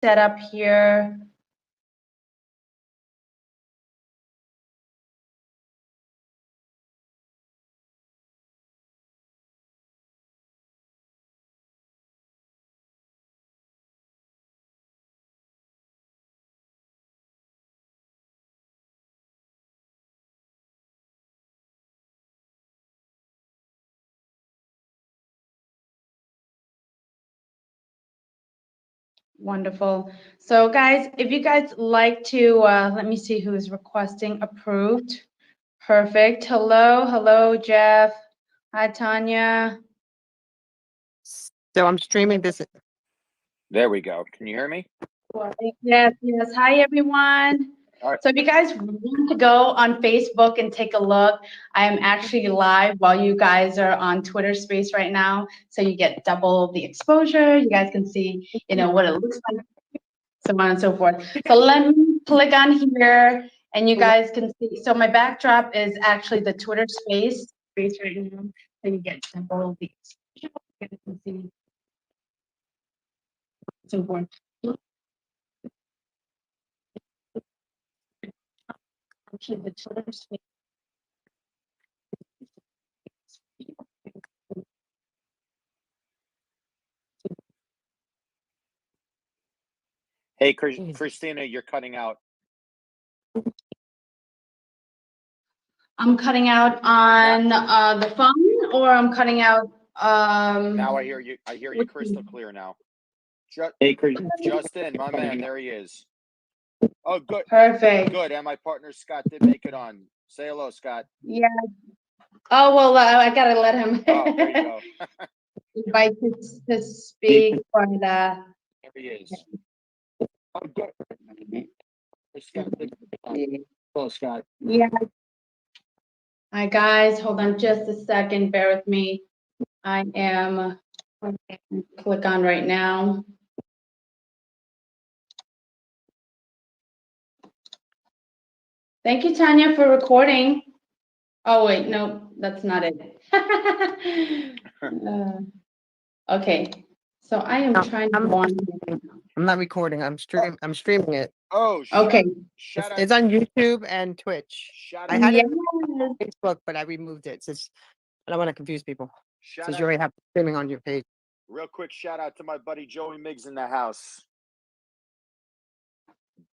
set up here. Wonderful. So guys, if you guys like to, let me see who is requesting approved. Perfect. Hello, Jeff. Hi, Tanya. So I'm streaming this. There we go. Can you hear me? Yes. Hi, everyone. All right. So if you guys want to go on Facebook and take a look, I am actually live while you guys are on Twitter Space right now. So you get double the exposure. You guys can see, what it looks like, so on and so forth. So let me click on here and you guys can see. So my backdrop is actually the Twitter Space right now. So you get double the exposure. You guys can see so forth. Actually, the Twitter Space. Hey, Christina, you're cutting out. I'm cutting out on the phone, or I'm cutting out. Now I hear you. I hear you crystal clear now. Hey, Justin, my man, there he is. Oh, good. Perfect. Good. And my partner Scott did make it on. Say hello, Scott. Yeah. Oh well, I gotta let him. Oh, there you go. Invite to speak for the. There he is. Oh, good. Scott. Hello, Scott. Yeah. Hi guys, hold on just a second. Bear with me. I am click on right now. Thank you, Tanya, for recording. Oh wait, no, that's not it. Okay, so I am trying to go on. I'm not recording. I'm streaming it. Oh, okay. It's on YouTube and Twitch. I had it on Facebook, but I removed it since I don't want to confuse people. Since you already have streaming on your page. Real quick shout out to my buddy Joey Miggs in the house.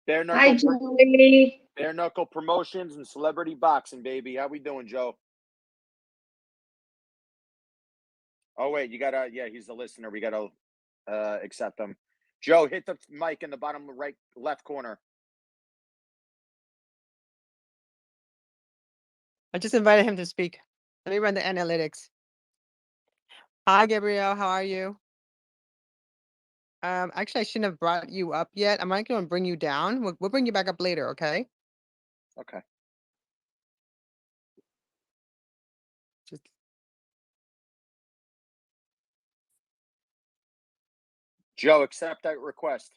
Hi, Joey. Bare Knuckle Promotions and Celebrity Boxing, baby. How we doing, Joe? Oh, wait, you gotta, yeah, he's the listener. We gotta accept him. Joe, hit the mic in the bottom right, left corner. I just invited him to speak. Let me run the analytics. Hi, Gabrielle. How are you? Actually, I shouldn't have brought you up yet. I'm not going to bring you down. We'll bring you back up later, okay? Okay. Just... Joe, accept that request.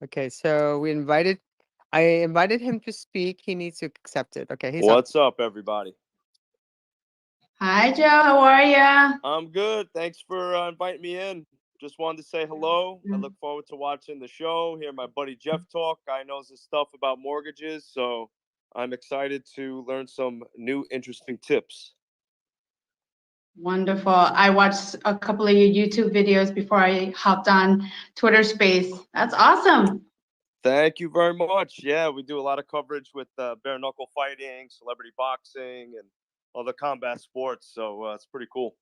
Okay, so I invited him to speak. He needs to accept it. Okay, What's up, everybody? Hi, Joe. How are you? I'm good. Thanks for inviting me in. Just wanted to say hello. I look forward to watching the show, hear my buddy Jeff talk. I know some stuff about mortgages, so I'm excited to learn some new interesting tips. Wonderful. I watched a couple of your YouTube videos before I hopped on Twitter Space. That's awesome. Thank you very much. Yeah, we do a lot of coverage with bare knuckle fighting, celebrity boxing, and other combat sports. So it's pretty cool.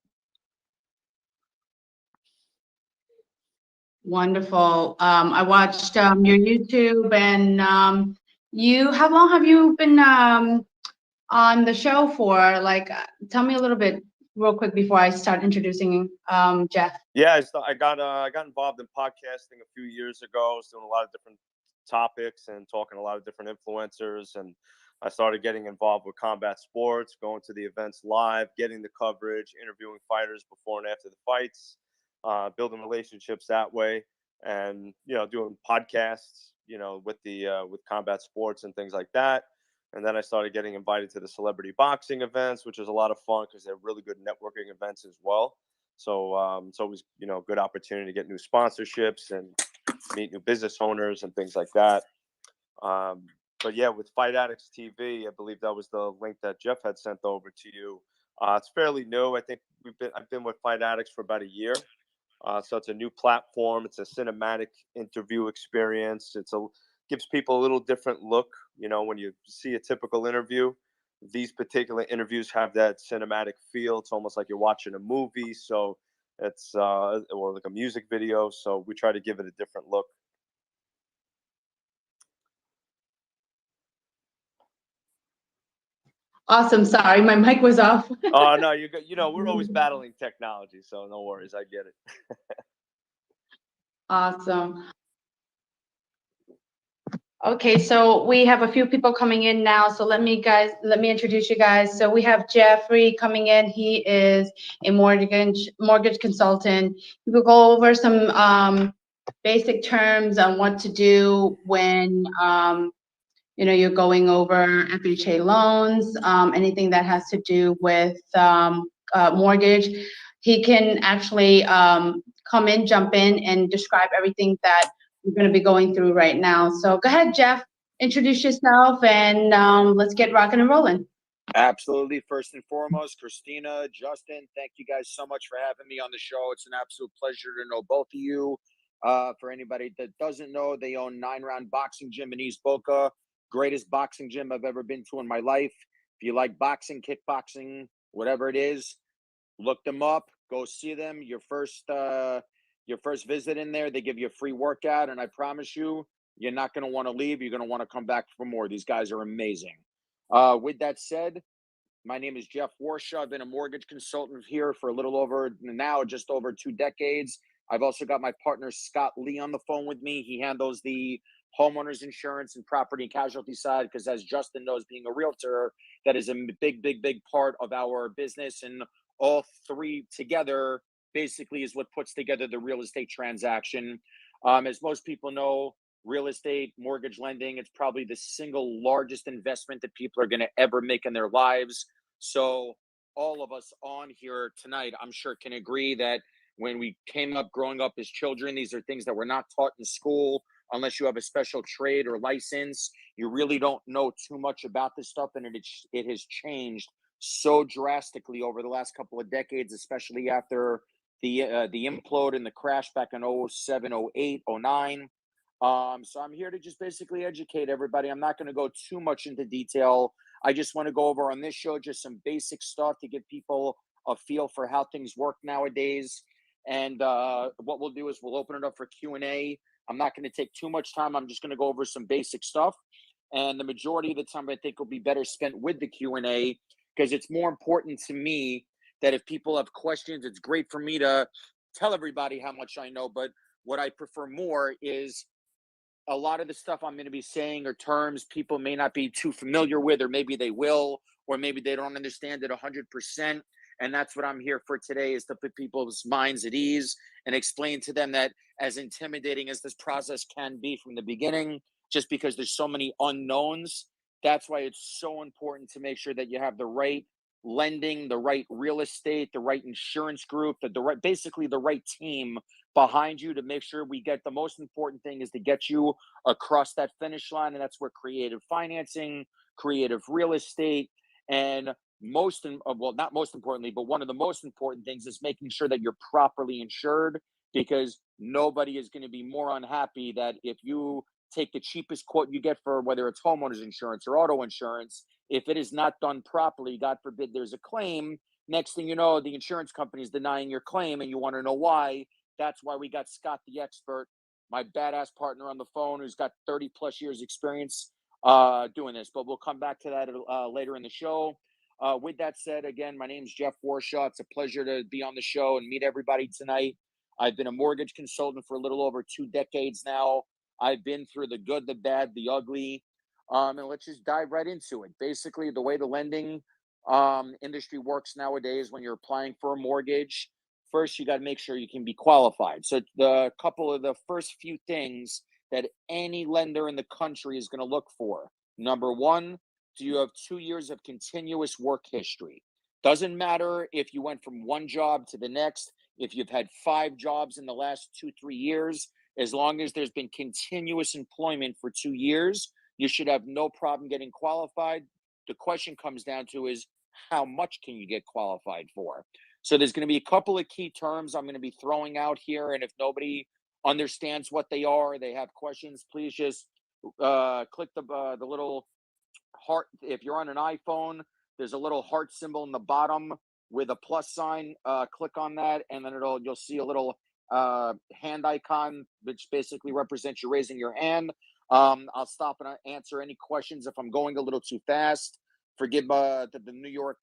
Wonderful. I watched your YouTube, and how long have you been on the show for? Like, tell me a little bit real quick before I start introducing Jeff. Yeah, I got involved in podcasting a few years ago. I was doing a lot of different topics and talking to a lot of different influencers, and I started getting involved with combat sports, going to the events live, getting the coverage, interviewing fighters before and after the fights, building relationships that way, and doing podcasts, with combat sports and things like that. And then I started getting invited to the celebrity boxing events, which is a lot of fun because they're really good networking events as well. So, so it was, you know, a good opportunity to get new sponsorships and meet new business owners and things like that. But yeah, with Fight Addicts TV, I believe that was the link that Jeff had sent over to you. It's fairly new. I think I've been with Fight Addicts for about a year. So it's a new platform. It's a cinematic interview experience. Gives people a little different look. You know, when you see a typical interview, these particular interviews have that cinematic feel. It's almost like you're watching a movie. So it's or like a music video. So we try to give it a different look. Awesome. Sorry, my mic was off. Oh no, you know, we're always battling technology, so no worries. I get it. Awesome. Okay, so we have a few people coming in now. So let me introduce you guys. So we have Jeffrey coming in. He is a mortgage consultant. We will go over some basic terms on what to do when you know, you're going over FHA loans, anything that has to do with mortgage. He can actually jump in and describe everything that we're going to be going through right now. So go ahead, Jeff, introduce yourself and let's get rocking and rolling. Absolutely. First and foremost, Christina, Justin, thank you guys so much for having me on the show. It's an absolute pleasure to know both of you. For anybody that doesn't know, they own 9-Round Boxing Gym in East Boca. Greatest boxing gym I've ever been to in my life. If you like boxing, kickboxing, whatever it is, look them up. Go see them. Your first visit in there, they give you a free workout, and I promise you, you're not going to want to leave. You're going to want to come back for more. These guys are amazing. With that said, my name is Jeff Warshaw. I've been a mortgage consultant here for a little over just over 2 decades. I've also got my partner, Scott Lee, on the phone with me. He handles the homeowners insurance and property and casualty side because, as Justin knows, being a realtor, that is a big, big, big part of our business. And all three together basically is what puts together the real estate transaction. As most people know, real estate, mortgage lending, it's probably the single largest investment that people are going to ever make in their lives. So all of us on here tonight, I'm sure, can agree that when we came up growing up as children, these are things that were not taught in school. Unless you have a special trade or license, you really don't know too much about this stuff. And it has changed so drastically over the last couple of decades, especially after the implode and the crash back in 07, 08, 09. So I'm here to just basically educate everybody. I'm not going to go too much into detail. I just want to go over on this show just some basic stuff to give people a feel for how things work nowadays. And what we'll do is we'll open it up for Q&A. I'm not going to take too much time. I'm just going to go over some basic stuff. And the majority of the time, I think, will be better spent with the Q&A because it's more important to me that if people have questions, it's great for me to tell everybody how much I know. But what I prefer more is a lot of the stuff I'm going to be saying are terms people may not be too familiar with, or maybe they will, or maybe they don't understand it 100%. And that's what I'm here for today, is to put people's minds at ease and explain to them that as intimidating as this process can be from the beginning, just because there's so many unknowns, that's why it's so important to make sure that you have the right lending, the right real estate, the right insurance group, basically the right team behind you to make sure we get the most important thing is to get you across that finish line. And that's where creative financing, creative real estate, and not most importantly, but one of the most important things is making sure that you're properly insured, because nobody is going to be more unhappy that if you take the cheapest quote you get for whether it's homeowners insurance or auto insurance, if it is not done properly, God forbid there's a claim, next thing you know, the insurance company is denying your claim and you want to know why. That's why we got Scott the expert, my badass partner on the phone, who's got 30 plus years experience doing this. But we'll come back to that later in the show. With that said, again, my name is Jeff Warshaw. It's a pleasure to be on the show and meet everybody tonight. I've been a mortgage consultant for a little over 2 decades now. I've been through the good, the bad, the ugly. And let's just dive right into it. Basically, the way the lending industry works nowadays when you're applying for a mortgage, first, you got to make sure you can be qualified. So the couple of the first few things that any lender in the country is going to look for. Number one, do you have 2 years of continuous work history? Doesn't matter if you went from one job to the next, if you've had 5 jobs in the last 2-3 years, as long as there's been continuous employment for 2 years, you should have no problem getting qualified. The question comes down to is how much can you get qualified for? So there's going to be a couple of key terms I'm going to be throwing out here, and if nobody understands what they are, they have questions, please just click the little heart. If you're on an iPhone, there's a little heart symbol in the bottom with a plus sign. Click on that, and then you'll see a little hand icon, which basically represents you raising your hand. I'll stop and answer any questions if I'm going a little too fast. Forgive the New York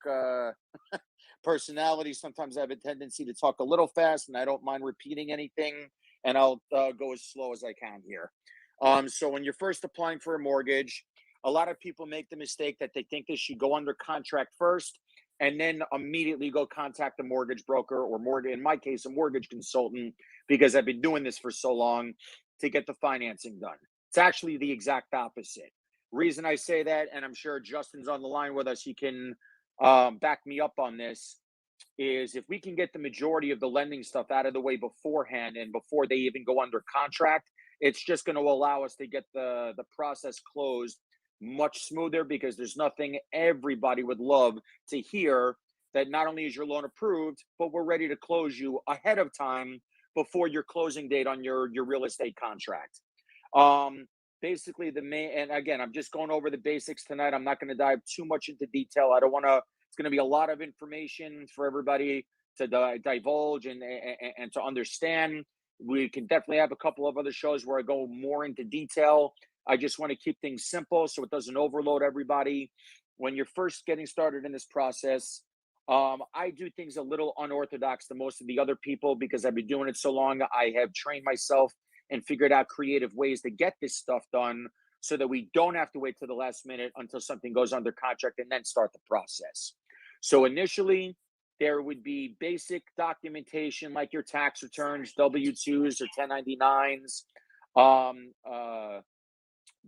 personality. Sometimes I have a tendency to talk a little fast, and I don't mind repeating anything, and I'll go as slow as I can here. So when you're first applying for a mortgage, a lot of people make the mistake that they think they should go under contract first and then immediately go contact a mortgage broker or in my case, a mortgage consultant, because I've been doing this for so long to get the financing done. It's actually the exact opposite. Reason I say that, and I'm sure Justin's on the line with us, he can back me up on this, is if we can get the majority of the lending stuff out of the way beforehand and before they even go under contract, it's just going to allow us to get the process closed much smoother, because there's nothing everybody would love to hear that not only is your loan approved, but we're ready to close you ahead of time before your closing date on your real estate contract. Basically and again, I'm just going over the basics tonight. I'm not going to dive too much into detail. It's going to be a lot of information for everybody to divulge and to understand. We can definitely have a couple of other shows where I go more into detail. I just want to keep things simple so it doesn't overload everybody. When you're first getting started in this process, I do things a little unorthodox than most of the other people because I've been doing it so long. I have trained myself and figured out creative ways to get this stuff done so that we don't have to wait to the last minute until something goes under contract and then start the process. So initially, there would be basic documentation like your tax returns, W-2s or 1099s,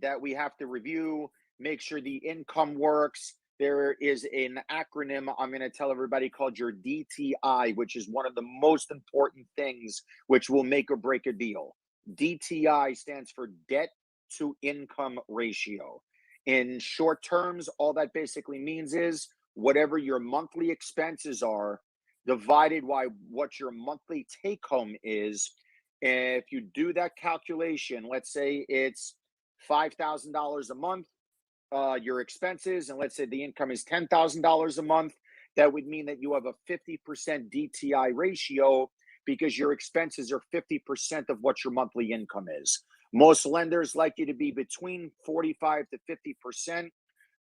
that we have to review, make sure the income works. There is an acronym I'm going to tell everybody called your DTI, which is one of the most important things which will make or break a deal. DTI stands for debt to income ratio. In short terms, all that basically means is whatever your monthly expenses are divided by what your monthly take home is. And if you do that calculation, let's say it's $5,000 a month, your expenses, and let's say the income is $10,000 a month, that would mean that you have a 50% DTI ratio because your expenses are 50% of what your monthly income is. Most lenders like you to be between 45 to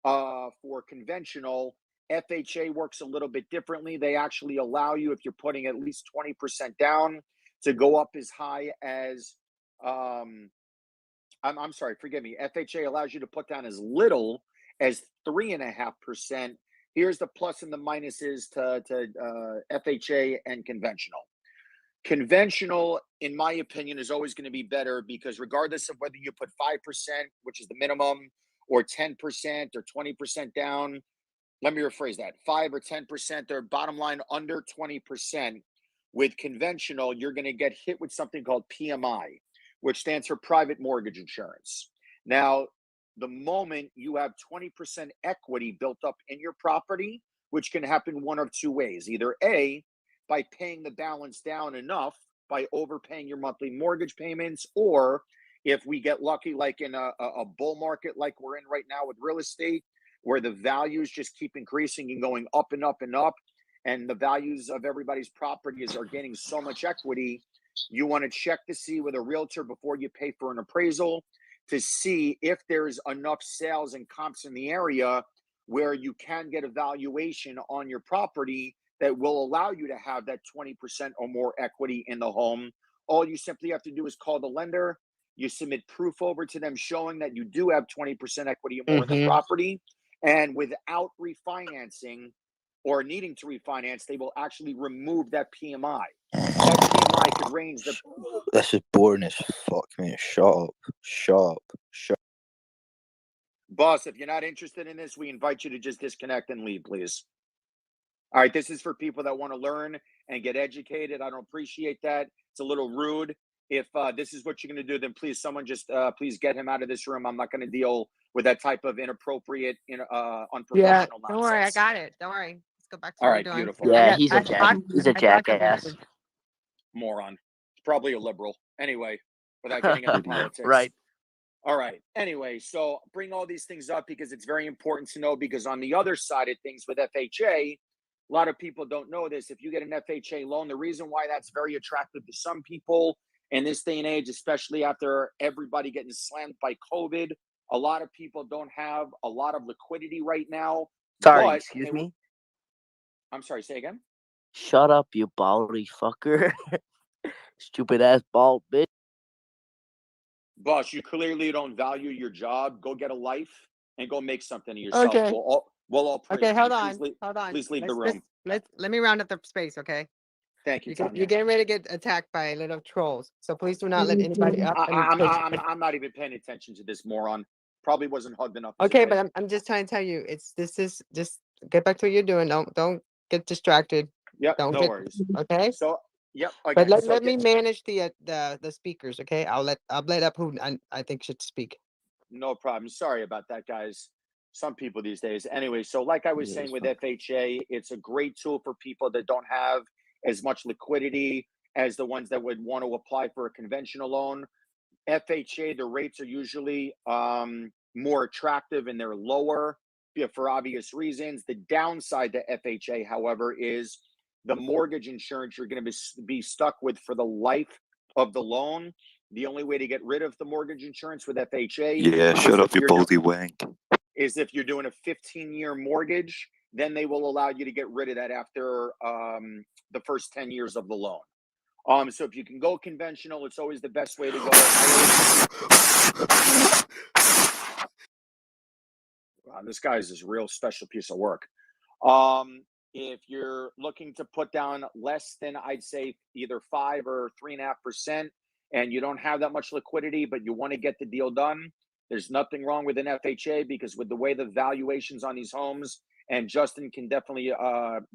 50% for conventional. FHA works a little bit differently. They actually allow you, if you're putting at least 20% down, to go up as high as I'm sorry, forgive me. FHA allows you to put down as little as 3.5%. Here's the plus and the minuses to FHA and conventional. Conventional, in my opinion, is always going to be better because regardless of whether you put 5%, which is the minimum, or 10% or 20% down, let me rephrase that, 5 or 10%, or bottom line under 20%. With conventional, you're going to get hit with something called PMI, which stands for private mortgage insurance. Now, the moment you have 20% equity built up in your property, which can happen one of two ways, either A, by paying the balance down enough by overpaying your monthly mortgage payments, or if we get lucky, like in a bull market like we're in right now with real estate, where the values just keep increasing and going up and up and up, and the values of everybody's properties are gaining so much equity, you want to check to see with a realtor before you pay for an appraisal to see if there's enough sales and comps in the area where you can get a valuation on your property that will allow you to have that 20% or more equity in the home. All you simply have to do is call the lender. You submit proof over to them showing that you do have 20% equity or more in the property. And without refinancing or needing to refinance, they will actually remove that PMI. That PMI could range. This is boring as fuck, man. Shut up. Boss, if you're not interested in this, we invite you to just disconnect and leave, please. All right, this is for people that want to learn and get educated. I don't appreciate that. It's a little rude. If this is what you're going to do, then please, someone just please get him out of this room. I'm not going to deal with that type of inappropriate, unprofessional Yeah, nonsense. don't worry, I got it. Don't worry. Let's go back to All what right, we're doing. beautiful. Yeah, I got- he's a I- jack. I- He's a I got the jackass. message. Moron. It's probably a liberal. Anyway, without getting into politics. Right. All right. Anyway, so bring all these things up because it's very important to know, because on the other side of things with FHA, a lot of people don't know this. If you get an FHA loan, the reason why that's very attractive to some people in this day and age, especially after everybody getting slammed by COVID, a lot of people don't have a lot of liquidity right now. Sorry, but excuse they- me. I'm sorry, say again. Shut up, you baldy fucker. Stupid ass bald bitch. Boss, you clearly don't value your job. Go get a life and go make something of yourself. Okay. We'll all pray Okay, for hold you. on. Please, Hold on. please leave the Let's- room. Let me round up the space, okay? Thank you, You're Tanya. getting ready to get attacked by little trolls. So please do not let anybody up. I'm not even paying attention to this moron. Probably wasn't hugged enough. as a Okay, kid. but I'm just trying to tell you, this is just get back to what you're doing. Don't get distracted. Yep, Don't no get worries. okay. So, yep. But Again, let, so let me manage the speakers, okay? I'll let up who I think should speak. no problem. Sorry about that, guys. Some people these days. Anyway, so like I was saying with FHA, it's a great tool for people that don't have as much liquidity as the ones that would want to apply for a conventional loan. FHA, the rates are usually more attractive and they're lower for obvious reasons. The downside to FHA, however, is the mortgage insurance you're going to be stuck with for the life of the loan. The only way to get rid of the mortgage insurance with FHA Yeah, shut up, you baldy wank. is if you're doing a 15-year mortgage, then they will allow you to get rid of that after the first 10 years of the loan. So if you can go conventional, it's always the best way to go. Wow, this guy's this real special piece of work. If you're looking to put down less than, I'd say, either 5 or 3.5%, and you don't have that much liquidity, but you want to get the deal done, there's nothing wrong with an FHA, because with the way the valuations on these homes, and Justin can definitely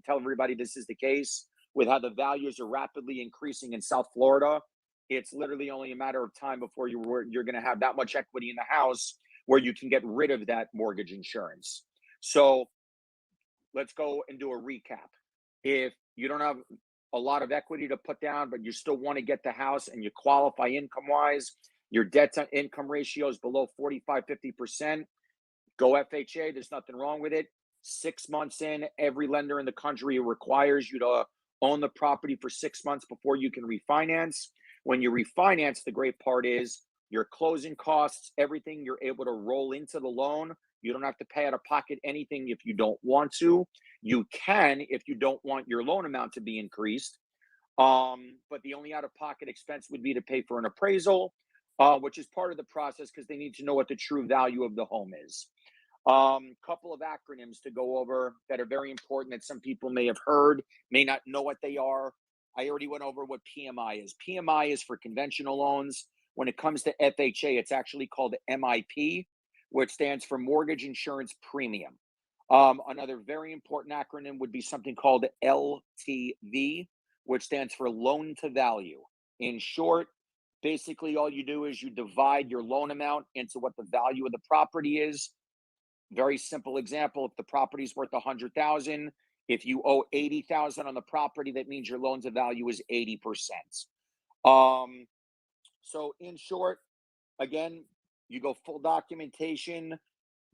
tell everybody this is the case, with how the values are rapidly increasing in South Florida, it's literally only a matter of time before you're going to have that much equity in the house where you can get rid of that mortgage insurance. So let's go and do a recap. If you don't have a lot of equity to put down, but you still want to get the house and you qualify income-wise, your debt to income ratio is below 45, 50%, go FHA. There's nothing wrong with it. 6 months in, every lender in the country requires you to own the property for 6 months before you can refinance. When you refinance, the great part is your closing costs, everything, you're able to roll into the loan. You don't have to pay out of pocket anything if you don't want to. You can if you don't want your loan amount to be increased. But the only out-of-pocket expense would be to pay for an appraisal, which is part of the process because they need to know what the true value of the home is. Couple of acronyms to go over that are very important that some people may have heard, may not know what they are. I already went over what PMI is. PMI is for conventional loans. When it comes to FHA, it's actually called MIP, which stands for Mortgage Insurance Premium. Another very important acronym would be something called LTV, which stands for Loan to Value. In short, basically all you do is you divide your loan amount into what the value of the property is. Very simple example: if the property is worth $100,000, if you owe $80,000 on the property, that means your loan to value is 80%. So in short, again, you go full documentation,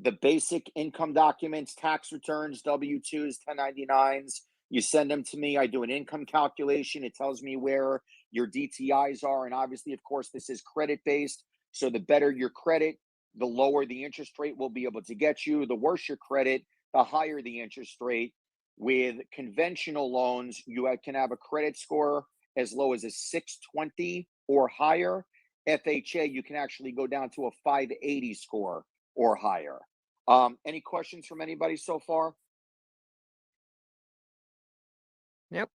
the basic income documents, tax returns, W-2s, 1099s. You send them to me. I do an income calculation. It tells me where your DTIs are. And obviously, of course, this is credit-based. So the better your credit, the lower the interest rate will be able to get you. The worse your credit, the higher the interest rate. With conventional loans, you can have a credit score as low as a 620 or higher. FHA, you can actually go down to a 580 score or higher. Any questions from anybody so far? Yep.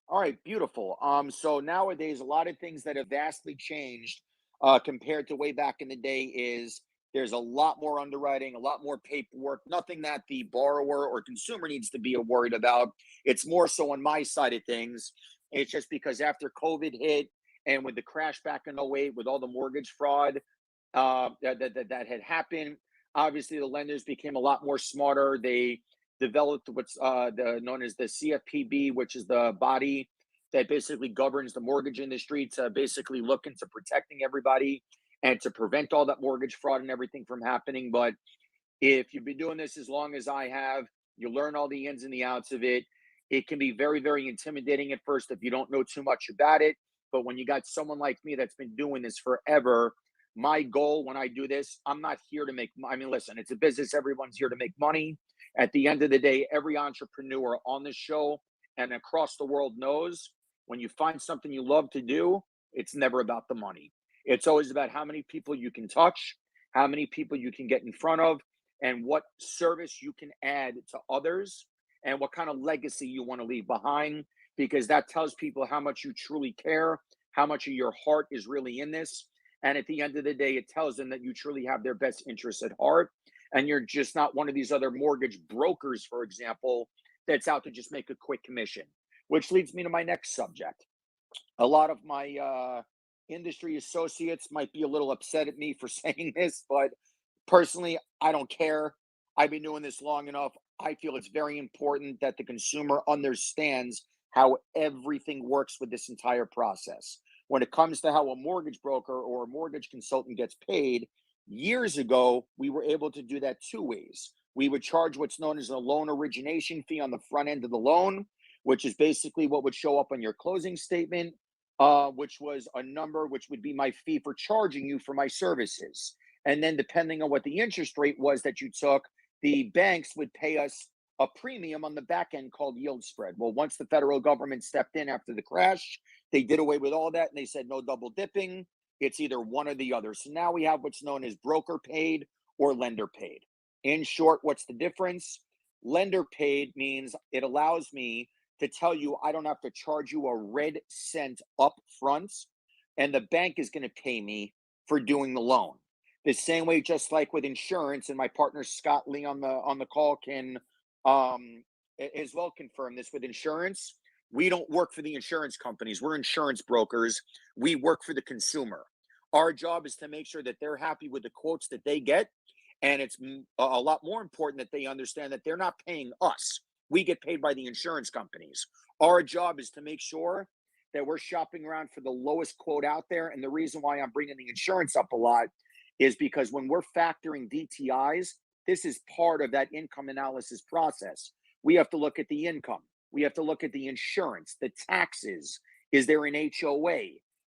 All right, beautiful. So nowadays, a lot of things that have vastly changed compared to way back in the day is There's a lot more underwriting, a lot more paperwork, nothing that the borrower or consumer needs to be worried about. It's more so on my side of things. It's just because after COVID hit and with the crash back in '08, with all the mortgage fraud that had happened, obviously the lenders became a lot more smarter. They developed what's known as the CFPB, which is the body that basically governs the mortgage industry, to basically look into protecting everybody and to prevent all that mortgage fraud and everything from happening. But if you've been doing this as long as I have, you learn all the ins and the outs of it. It can be very, very intimidating at first if you don't know too much about it. But when you got someone like me that's been doing this forever, my goal when I do this, I'm not here to make, I mean, listen, it's a business. Everyone's here to make money. At the end of the day, every entrepreneur on this show and across the world knows when you find something you love to do, it's never about the money. It's always about how many people you can touch, how many people you can get in front of, and what service you can add to others, and what kind of legacy you want to leave behind, because that tells people how much you truly care, how much of your heart is really in this. And at the end of the day, it tells them that you truly have their best interests at heart. And you're just not one of these other mortgage brokers, for example, that's out to just make a quick commission, which leads me to my next subject. A lot of my industry associates might be a little upset at me for saying this, but personally, I don't care. I've been doing this long enough. I feel it's very important that the consumer understands how everything works with this entire process. When it comes to how a mortgage broker or a mortgage consultant gets paid, years ago, we were able to do that two ways. We would charge what's known as a loan origination fee on the front end of the loan, which is basically what would show up on your closing statement, which was a number which would be my fee for charging you for my services. And then depending on what the interest rate was that you took, the banks would pay us a premium on the back end called yield spread. Well, once the federal government stepped in after the crash, they did away with all that and they said no double dipping. It's either one or the other. So now we have what's known as broker paid or lender paid. In short, what's the difference? Lender paid means it allows me to tell you I don't have to charge you a red cent up front, and the bank is going to pay me for doing the loan. The same way, just like with insurance, and my partner Scott Lee on the call can as well confirm this with insurance. We don't work for the insurance companies. We're insurance brokers. We work for the consumer. Our job is to make sure that they're happy with the quotes that they get. And it's a lot more important that they understand that they're not paying us. We get paid by the insurance companies. Our job is to make sure that we're shopping around for the lowest quote out there. And the reason why I'm bringing the insurance up a lot is because when we're factoring DTIs, this is part of that income analysis process. We have to look at the income. We have to look at the insurance, the taxes. Is there an HOA?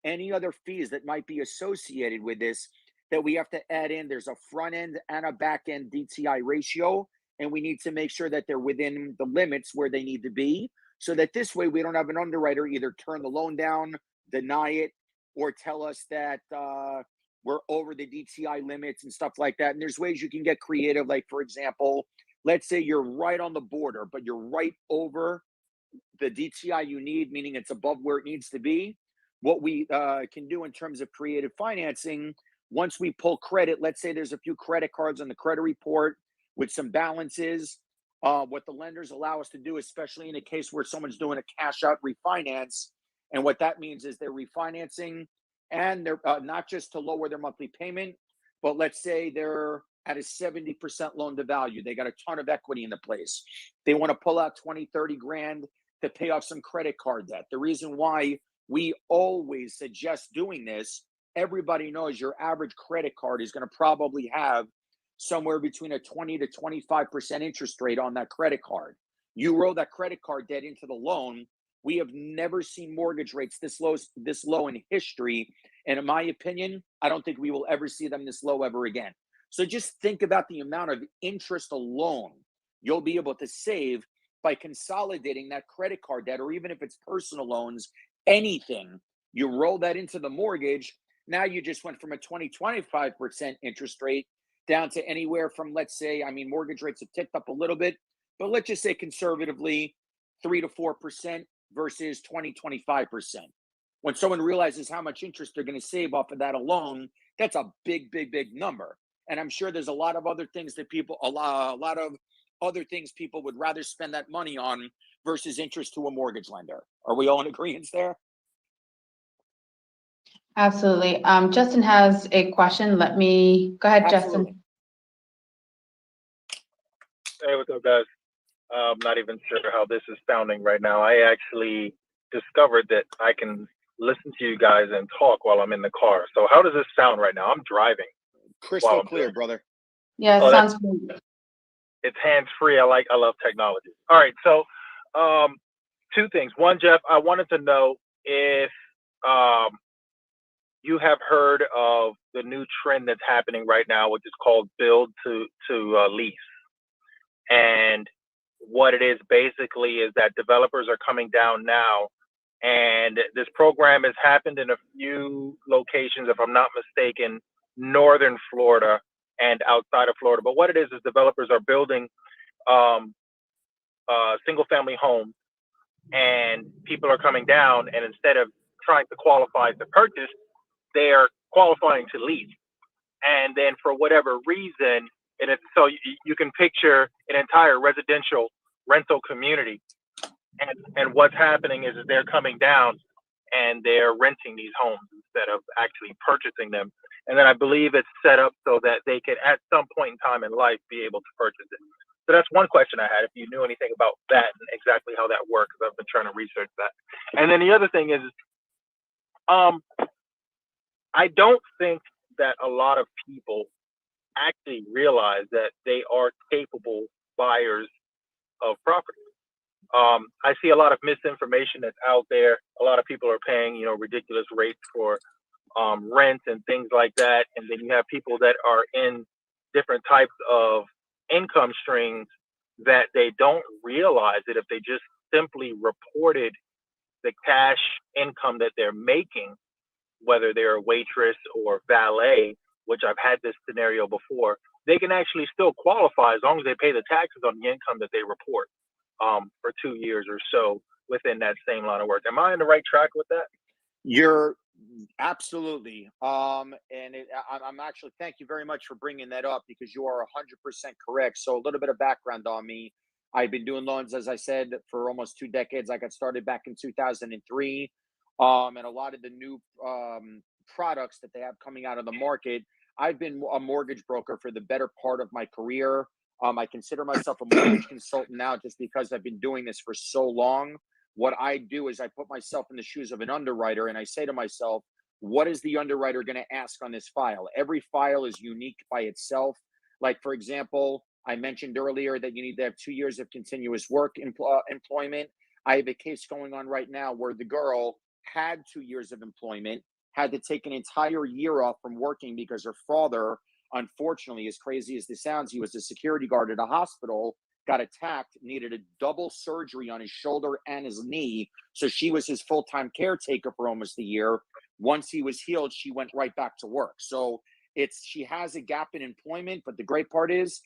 Any other fees that might be associated with this that we have to add in? There's a front end and a back end DTI ratio, and we need to make sure that they're within the limits where they need to be, so that this way we don't have an underwriter either turn the loan down, deny it, or tell us that we're over the DTI limits and stuff like that. And there's ways you can get creative. Like, for example, let's say you're right on the border, but you're right over the DTI you need, meaning it's above where it needs to be. What we can do in terms of creative financing, once we pull credit, let's say there's a few credit cards on the credit report with some balances, what the lenders allow us to do, especially in a case where someone's doing a cash out refinance. And what that means is they're refinancing, and they're not just to lower their monthly payment, but let's say they're at a 70% loan to value. They got a ton of equity in the place. They want to pull out 20, 30 grand to pay off some credit card debt. The reason why we always suggest doing this, everybody knows your average credit card is going to probably have somewhere between a 20 to 25% interest rate on that credit card. You roll that credit card debt into the loan. We have never seen mortgage rates this low in history. And in my opinion, I don't think we will ever see them this low ever again. So just think about the amount of interest alone you'll be able to save by consolidating that credit card debt, or even if it's personal loans, anything, you roll that into the mortgage. Now you just went from a 25% interest rate down to anywhere from, let's say, I mean, mortgage rates have ticked up a little bit, but let's just say conservatively 3 to 4% versus 25%. When someone realizes how much interest they're going to save off of that alone, that's a big, big, big number. And I'm sure there's a lot of other things that a lot of other things people would rather spend that money on versus interest to a mortgage lender. Are we all in agreement there? Absolutely. Justin has a question. Let me go ahead, Absolutely. Justin. Hey, what's up, guys? I'm not even sure how this is sounding right now. I actually discovered that I can listen to you guys and talk while I'm in the car. So how does this sound right now? I'm driving. Crystal clear, brother. Yeah, Oh, sounds good. It's hands-free. I love technology. All right. So, two things. One, Jeff, I wanted to know if you have heard of the new trend that's happening right now, which is called build to lease. And what it is basically is that developers are coming down now, and this program has happened in a few locations, if I'm not mistaken, northern Florida and outside of Florida. But what it is developers are building single family homes, and people are coming down, and instead of trying to qualify to purchase, they are qualifying to lease. And then for whatever reason, and it's so you can picture an entire residential rental community, and what's happening is they're coming down and they're renting these homes instead of actually purchasing them. And then I believe it's set up so that they can at some point in time in life be able to purchase it. So that's one question I had, if you knew anything about that and exactly how that works, because I've been trying to research that. And then the other thing is, I don't think that a lot of people actually realize that they are capable buyers of property. I see a lot of misinformation that's out there. A lot of people are paying, ridiculous rates for rent and things like that. And then you have people that are in different types of income streams that they don't realize that if they just simply reported the cash income that they're making, whether they're a waitress or valet, which I've had this scenario before, they can actually still qualify as long as they pay the taxes on the income that they report for 2 years or so within that same line of work. Am I on the right track with that? You're absolutely. I'm actually, thank you very much for bringing that up, because you are 100% correct. So a little bit of background on me. I've been doing loans, as I said, for almost 2 decades. I got started back in 2003. And a lot of the new products that they have coming out of the market, I've been a mortgage broker for the better part of my career. I consider myself a mortgage consultant now just because I've been doing this for so long. What I do is I put myself in the shoes of an underwriter, and I say to myself, what is the underwriter going to ask on this file? Every file is unique by itself. Like, for example, I mentioned earlier that you need to have 2 years of continuous work employment. I have a case going on right now where the girl had 2 years of employment, had to take an entire year off from working because her father, unfortunately, as crazy as this sounds, he was a security guard at a hospital, got attacked, needed a double surgery on his shoulder and his knee. So she was his full-time caretaker for almost a year. Once he was healed, she went right back to work. So she has a gap in employment, but the great part is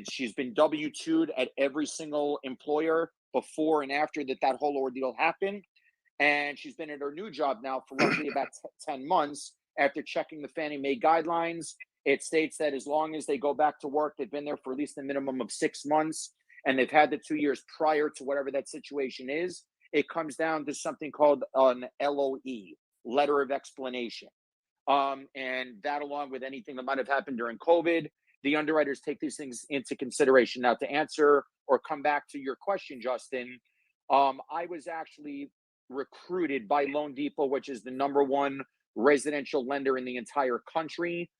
she's been W-2'd at every single employer before and after that whole ordeal happened. And she's been at her new job now for roughly about 10 months. After checking the Fannie Mae guidelines, it states that as long as they go back to work, they've been there for at least a minimum of 6 months, and they've had the 2 years prior to whatever that situation is, it comes down to something called an LOE, letter of explanation. And that, along with anything that might have happened during COVID, the underwriters take these things into consideration. Now, to answer or come back to your question, Justin, I was actually recruited by Loan Depot, which is the #1 residential lender in the entire country.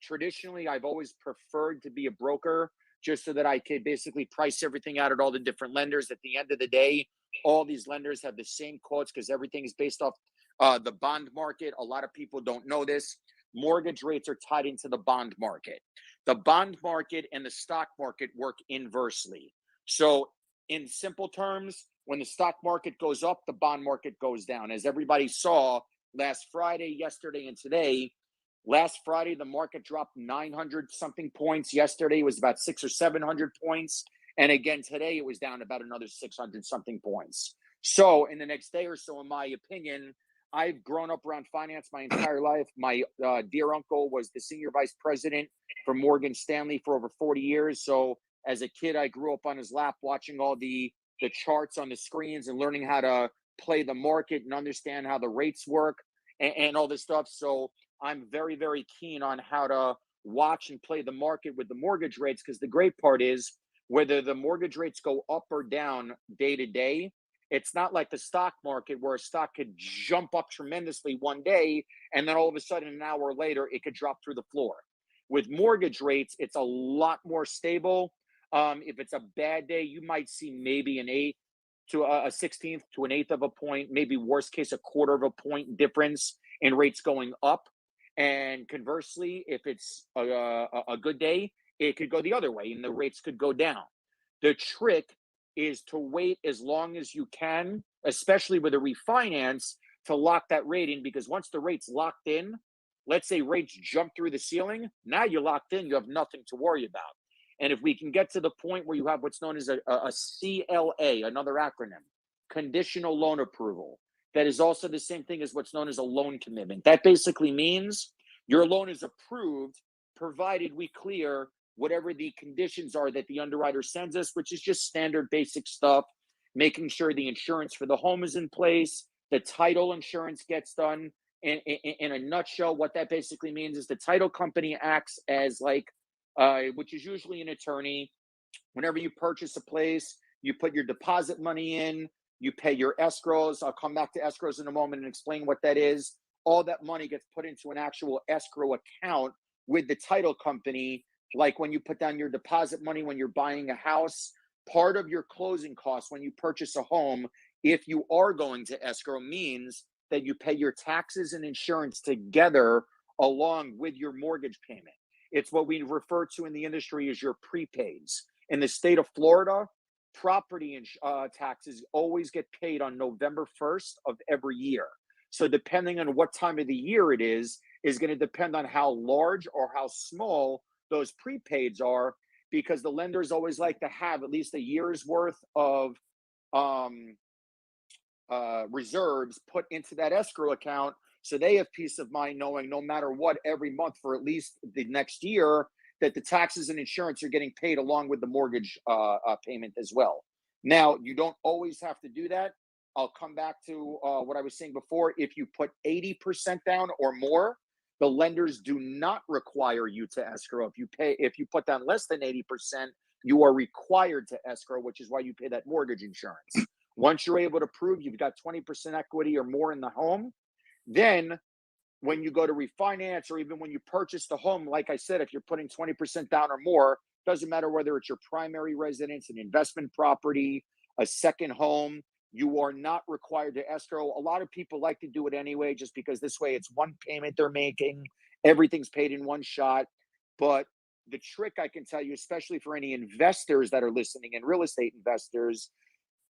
Traditionally, I've always preferred to be a broker just so that I could basically price everything out at all the different lenders. At the end of the day, all these lenders have the same quotes because everything is based off the bond market. A lot of people don't know this. Mortgage rates are tied into the bond market. The bond market and the stock market work inversely. So in simple terms, when the stock market goes up, the bond market goes down. As everybody saw last Friday, yesterday, and today, last Friday, the market dropped 900 something points. Yesterday, it was about 600 or 700 points. And again, today, it was down about another 600 something points. So in the next day or so, in my opinion, I've grown up around finance my entire life. My dear uncle was the senior vice president for Morgan Stanley for over 40 years. So as a kid, I grew up on his lap watching all the charts on the screens and learning how to play the market and understand how the rates work and all this stuff. So I'm very, very keen on how to watch and play the market with the mortgage rates, because the great part is whether the mortgage rates go up or down day to day, it's not like the stock market where a stock could jump up tremendously one day and then all of a sudden an hour later it could drop through the floor. With mortgage rates, it's a lot more stable. If it's a bad day, you might see maybe an eighth to a 16th to an eighth of a point, maybe worst case, a quarter of a point difference in rates going up. And conversely, if it's a good day, it could go the other way and the rates could go down. The trick is to wait as long as you can, especially with a refinance, to lock that rate in, because once the rate's locked in, let's say rates jump through the ceiling, now you're locked in, you have nothing to worry about. And if we can get to the point where you have what's known as a CLA, another acronym, conditional loan approval, that is also the same thing as what's known as a loan commitment. That basically means your loan is approved, provided we clear whatever the conditions are that the underwriter sends us, which is just standard basic stuff, making sure the insurance for the home is in place, the title insurance gets done. And in a nutshell, what that basically means is the title company acts as like, which is usually an attorney. Whenever you purchase a place, you put your deposit money in, you pay your escrows. I'll come back to escrows in a moment and explain what that is. All that money gets put into an actual escrow account with the title company. Like when you put down your deposit money when you're buying a house, part of your closing costs when you purchase a home, if you are going to escrow, means that you pay your taxes and insurance together along with your mortgage payment. It's what we refer to in the industry as your prepaids. In the state of Florida, property taxes always get paid on November 1st of every year. So depending on what time of the year it is going to depend on how large or how small those prepaids are, because the lenders always like to have at least a year's worth of reserves put into that escrow account, so they have peace of mind knowing no matter what, every month for at least the next year, that the taxes and insurance are getting paid along with the mortgage payment as well. Now, you don't always have to do that. I'll come back to what I was saying before. If you put 80% down or more, the lenders do not require you to escrow. If you put down less than 80%, you are required to escrow, which is why you pay that mortgage insurance. Once you're able to prove you've got 20% equity or more in the home, then when you go to refinance, or even when you purchase the home, like I said, if you're putting 20% down or more, doesn't matter whether it's your primary residence, an investment property, a second home, you are not required to escrow. A lot of people like to do it anyway, just because this way it's one payment they're making, everything's paid in one shot. But the trick I can tell you, especially for any investors that are listening and real estate investors,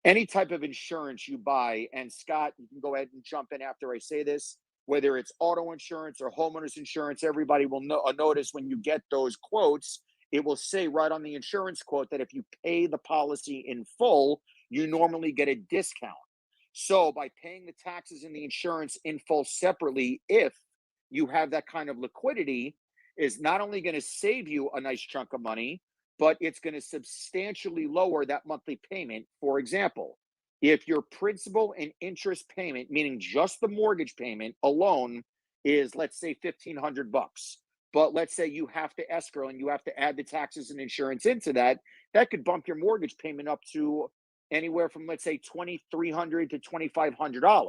any type of insurance you buy, and Scott, you can go ahead and jump in after I say this, whether it's auto insurance or homeowners insurance, everybody will notice when you get those quotes, it will say right on the insurance quote that if you pay the policy in full, you normally get a discount. So by paying the taxes and the insurance in full separately, if you have that kind of liquidity, is not only going to save you a nice chunk of money, but it's going to substantially lower that monthly payment. For example, if your principal and interest payment, meaning just the mortgage payment alone, is, let's say, $1,500, but let's say you have to escrow and you have to add the taxes and insurance into that, that could bump your mortgage payment up to anywhere from, let's say, $2,300 to $2,500.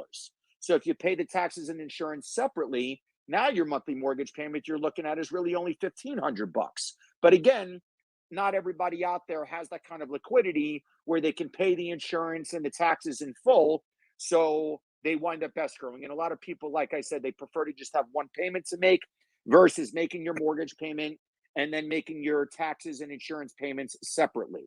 So if you pay the taxes and insurance separately, now your monthly mortgage payment you're looking at is really only $1,500. But again, not everybody out there has that kind of liquidity where they can pay the insurance and the taxes in full. So they wind up escrowing. And a lot of people, like I said, they prefer to just have one payment to make versus making your mortgage payment and then making your taxes and insurance payments separately.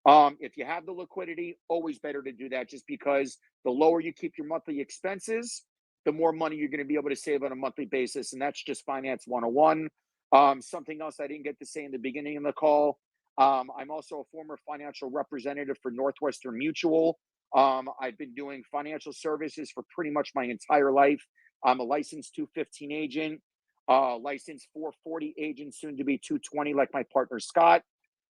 If you have the liquidity, always better to do that, just because the lower you keep your monthly expenses, the more money you're going to be able to save on a monthly basis. And that's just Finance 101. Something else I didn't get to say in the beginning of the call. I'm also a former financial representative for Northwestern Mutual. I've been doing financial services for pretty much my entire life. I'm a licensed 215 agent, licensed 440 agent, soon to be 220, like my partner Scott.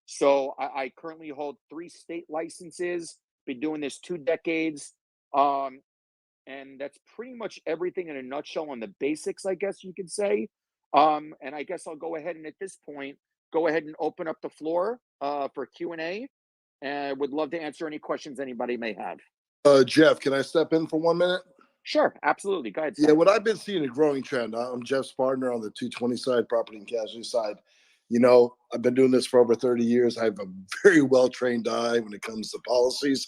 So I currently hold 3 state licenses. Been doing this 2 decades. And that's pretty much everything in a nutshell on the basics, I guess you could say. And I guess I'll go ahead and at this point, go ahead and open up the floor for Q&A. And would love to answer any questions anybody may have. Jeff, can I step in for 1 minute? Sure, absolutely. Go ahead. Yeah, what I've been seeing a growing trend. I'm Jeff's partner on the 220 side, property and casualty side. You know, I've been doing this for over 30 years. I have a very well-trained eye when it comes to policies.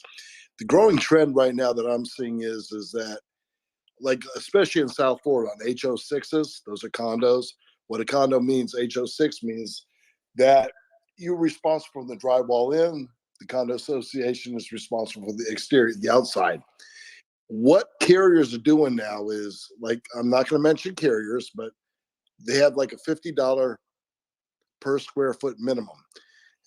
The growing trend right now that I'm seeing is that, like, especially in South Florida on HO6s, those are condos. What a condo means, HO6 means that you're responsible for the drywall in, the condo association is responsible for the exterior, the outside. What carriers are doing now is, like, I'm not going to mention carriers, but they have like a $50 per square foot minimum.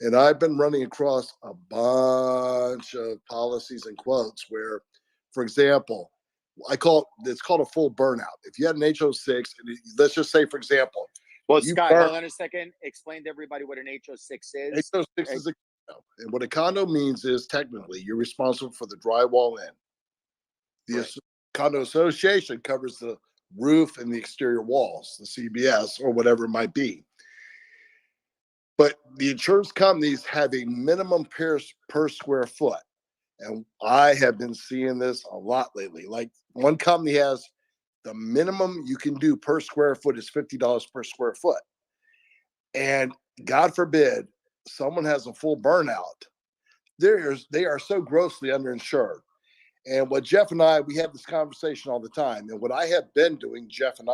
And I've been running across a bunch of policies and quotes where, for example, it's called a full burnout. If you had an HO6, let's just say, for example, well, Scott, hold on a second. Explain to everybody what an HO6 is. HO6 is a condo. And what a condo means is technically you're responsible for the drywall in. The condo association covers the roof and the exterior walls, the CBS or whatever it might be. But the insurance companies have a minimum per square foot. And I have been seeing this a lot lately. Like, one company has the minimum you can do per square foot is $50 per square foot. And God forbid someone has a full burnout. They are so grossly underinsured. And what Jeff and I, we have this conversation all the time. And what I have been doing, Jeff and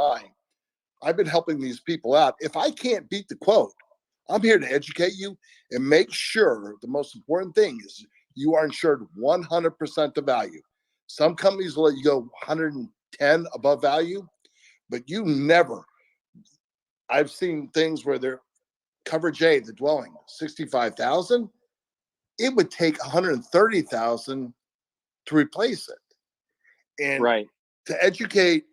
I've been helping these people out. If I can't beat the quote, I'm here to educate you and make sure the most important thing is you are insured 100% of value. Some companies will let you go 110 above value, but you never. I've seen things where they're coverage A, the dwelling, 65,000. It would take 130,000 to replace it. And to educate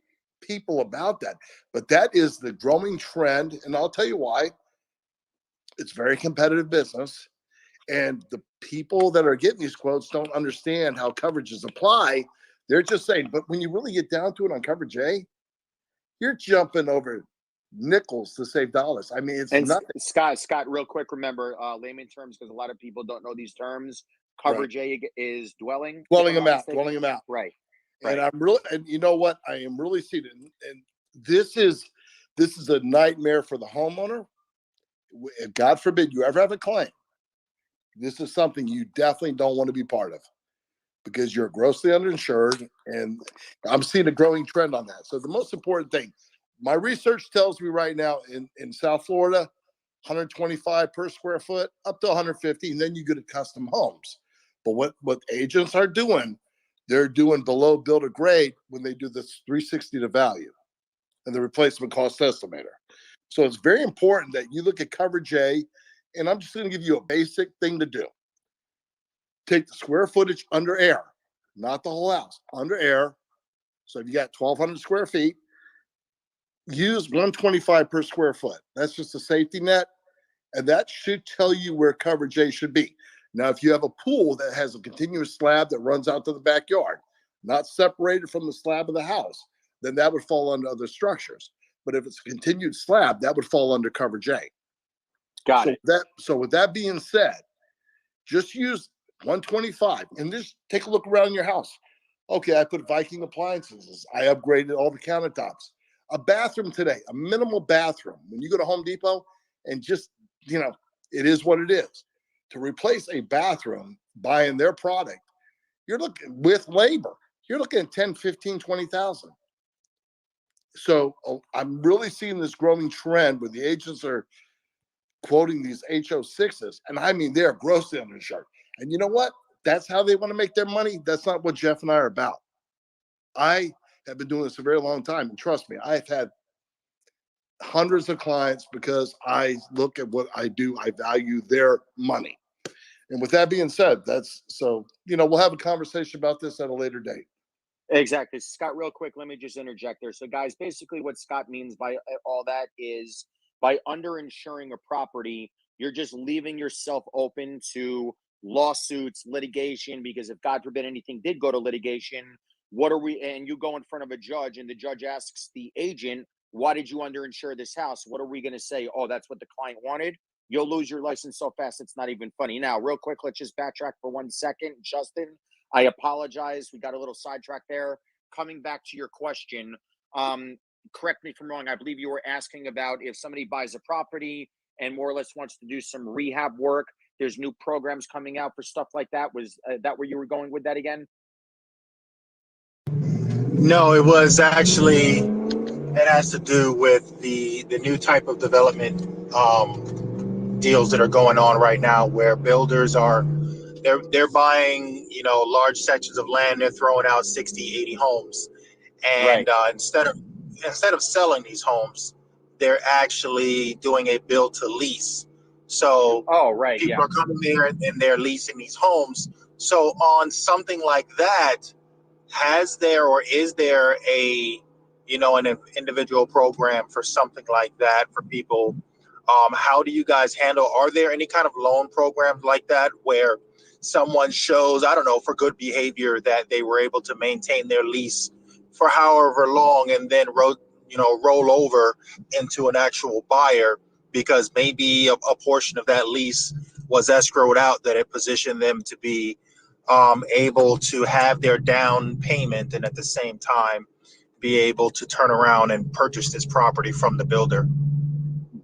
people about that. But that is the growing trend. And I'll tell you why. It's very competitive business. And the people that are getting these quotes don't understand how coverages apply. They're just saying, but when you really get down to it on coverage A, you're jumping over nickels to save dollars. I mean, it's nothing. Scott, real quick, remember layman terms, because a lot of people don't know these terms. Coverage A is dwelling amount. Right. And I'm really, and you know what? I am really seeing it. And this is a nightmare for the homeowner. If God forbid you ever have a claim, this is something you definitely don't want to be part of because you're grossly underinsured. And I'm seeing a growing trend on that. So the most important thing, my research tells me right now in South Florida, 125 per square foot, up to 150, and then you get to custom homes. But what agents are doing, they're doing below builder grade when they do this 360 to value and the replacement cost estimator. So it's very important that you look at coverage A, and I'm just going to give you a basic thing to do. Take the square footage under air, not the whole house, under air. So if you got 1,200 square feet, use 125 per square foot. That's just a safety net, and that should tell you where coverage A should be. Now, if you have a pool that has a continuous slab that runs out to the backyard, not separated from the slab of the house, then that would fall under other structures. But if it's a continued slab, that would fall under coverage A. Got it. So with that being said, just use 125 and just take a look around your house. Okay, I put Viking appliances. I upgraded all the countertops. A bathroom today, a minimal bathroom. When you go to Home Depot and just, it is what it is. To replace a bathroom, buying their product, you're looking with labor, you're looking at 10, 15, 20,000. So I'm really seeing this growing trend where the agents are quoting these HO6s, and I mean, they're grossly underinsured. And you know what? That's how they want to make their money. That's not what Jeff and I are about. I have been doing this a very long time, and trust me, I've had hundreds of clients because I look at what I do. I value their money. And with that being said, we'll have a conversation about this at a later date. Exactly. Scott, real quick, let me just interject there. So, guys, basically what Scott means by all that is by underinsuring a property, you're just leaving yourself open to lawsuits, litigation, because if God forbid anything did go to litigation, and you go in front of a judge and the judge asks the agent, why did you underinsure this house? What are we going to say? Oh, that's what the client wanted. You'll lose your license so fast, it's not even funny. Now, real quick, let's just backtrack for 1 second. Justin, I apologize. We got a little sidetracked there. Coming back to your question, correct me if I'm wrong. I believe you were asking about if somebody buys a property and more or less wants to do some rehab work. There's new programs coming out for stuff like that. Was that where you were going with that again? No, it was actually, it has to do with the new type of development deals that are going on right now, where builders are they're buying large sections of land. They're throwing out 60, 80 homes, and instead of selling these homes, they're actually doing a build to lease. So people are coming there and they're leasing these homes. So on something like that, has there or is there an individual program for something like that for people? How do you guys handle? Are there any kind of loan programs like that where someone shows, I don't know, for good behavior that they were able to maintain their lease for however long and then roll over into an actual buyer because maybe a portion of that lease was escrowed out, that it positioned them to be able to have their down payment and at the same time be able to turn around and purchase this property from the builder?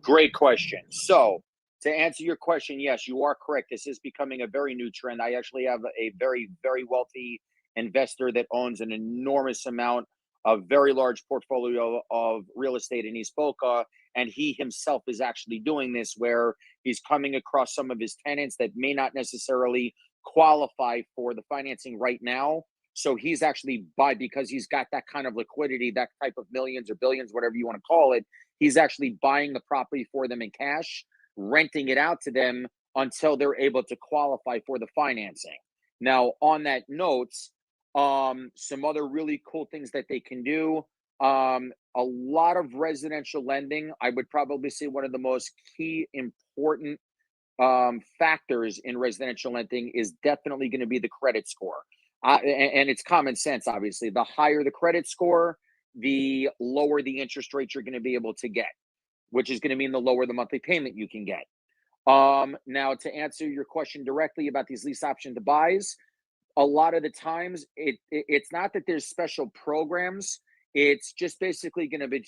Great question. So to answer your question, yes, you are correct. This is becoming a very new trend. I actually have a very, very wealthy investor that owns an enormous amount, a very large portfolio of real estate in East Boca. And he himself is actually doing this, where he's coming across some of his tenants that may not necessarily qualify for the financing right now. So he's actually because he's got that kind of liquidity, that type of millions or billions, whatever you want to call it, he's actually buying the property for them in cash, renting it out to them until they're able to qualify for the financing. Now, on that note, some other really cool things that they can do. A lot of residential lending, I would probably say one of the most key important factors in residential lending is definitely going to be the credit score. And it's common sense, obviously. The higher the credit score, the lower the interest rate you're going to be able to get, which is going to mean the lower the monthly payment you can get. Now, to answer your question directly about these lease option to buys, a lot of the times it's not that there's special programs. It's just basically going to be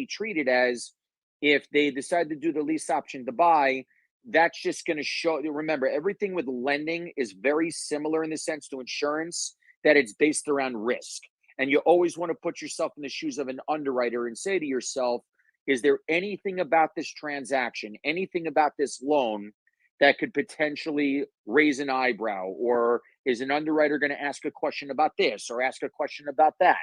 treated as, if they decide to do the lease option to buy, that's just going to show. Remember, everything with lending is very similar in the sense to insurance, that it's based around risk. And you always want to put yourself in the shoes of an underwriter and say to yourself, is there anything about this transaction, anything about this loan that could potentially raise an eyebrow? Or is an underwriter going to ask a question about this or ask a question about that?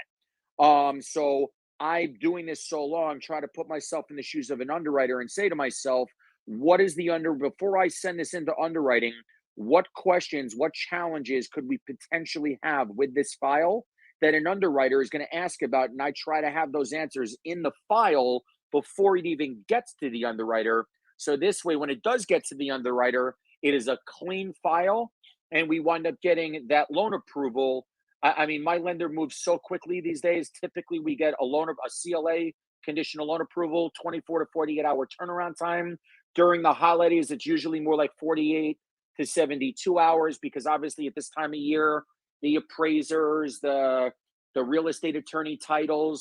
So I'm doing this so long, trying to put myself in the shoes of an underwriter and say to myself, what is before I send this into underwriting, what questions, what challenges could we potentially have with this file that an underwriter is going to ask about? And I try to have those answers in the file before it even gets to the underwriter. So this way, when it does get to the underwriter, it is a clean file and we wind up getting that loan approval. I mean, my lender moves so quickly these days. Typically, we get a CLA, conditional loan approval, 24 to 48 hour turnaround time. During the holidays, it's usually more like 48 to 72 hours, because obviously at this time of year, the appraisers, the real estate attorney title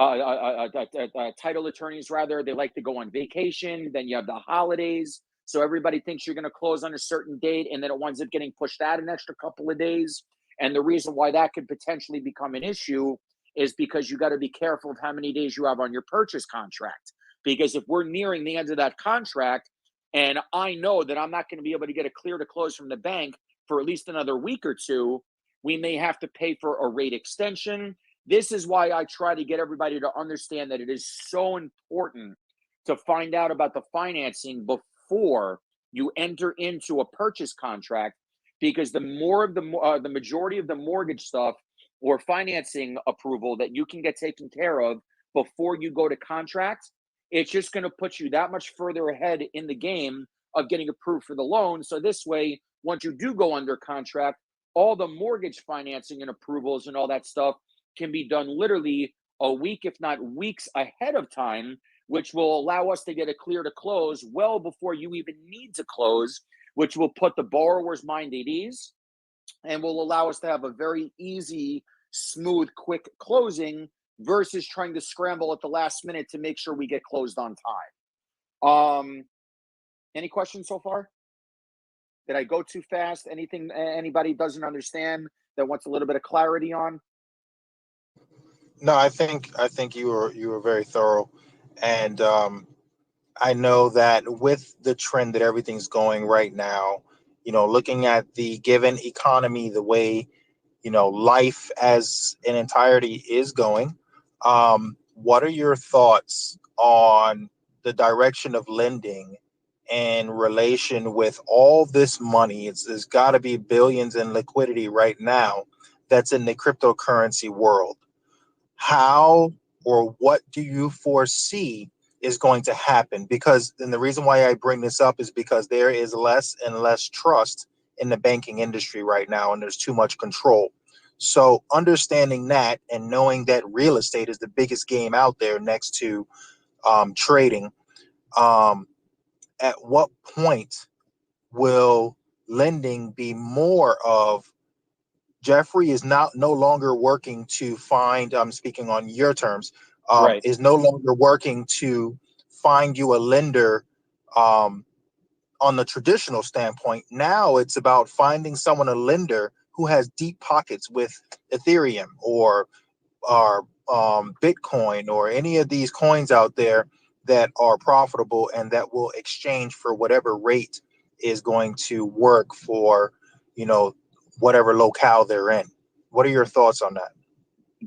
attorneys rather, they like to go on vacation. Then you have the holidays. So everybody thinks you're going to close on a certain date, and then it winds up getting pushed out an extra couple of days. And the reason why that could potentially become an issue is because you got to be careful of how many days you have on your purchase contract. Because if we're nearing the end of that contract and I know that I'm not going to be able to get a clear to close from the bank for at least another week or two, we may have to pay for a rate extension. This is why I try to get everybody to understand that it is so important to find out about the financing before you enter into a purchase contract, because the more of the majority of the mortgage stuff or financing approval that you can get taken care of before you go to contract, it's just going to put you that much further ahead in the game of getting approved for the loan. So this way, once you do go under contract, all the mortgage financing and approvals and all that stuff can be done literally a week, if not weeks ahead of time, which will allow us to get a clear to close well before you even need to close, which will put the borrower's mind at ease and will allow us to have a very easy, smooth, quick closing versus trying to scramble at the last minute to make sure we get closed on time. Any questions so far? Did I go too fast? Anything anybody doesn't understand that wants a little bit of clarity on? No, I think you were very thorough, and I know that with the trend that everything's going right now, looking at the given economy, the way life as an entirety is going, what are your thoughts on the direction of lending in relation with all this money? There's got to be billions in liquidity right now that's in the cryptocurrency world. How or what do you foresee is going to happen? Because, and the reason why I bring this up is because there is less and less trust in the banking industry right now, and there's too much control. So understanding that and knowing that real estate is the biggest game out there next to trading, at what point will lending be more of Jeffrey is no longer working to find, I'm speaking on your terms, Right. is no longer working to find you a lender on the traditional standpoint. Now it's about finding someone, a lender who has deep pockets with Ethereum or Bitcoin or any of these coins out there that are profitable and that will exchange for whatever rate is going to work for, whatever locale they're in. What are your thoughts on that?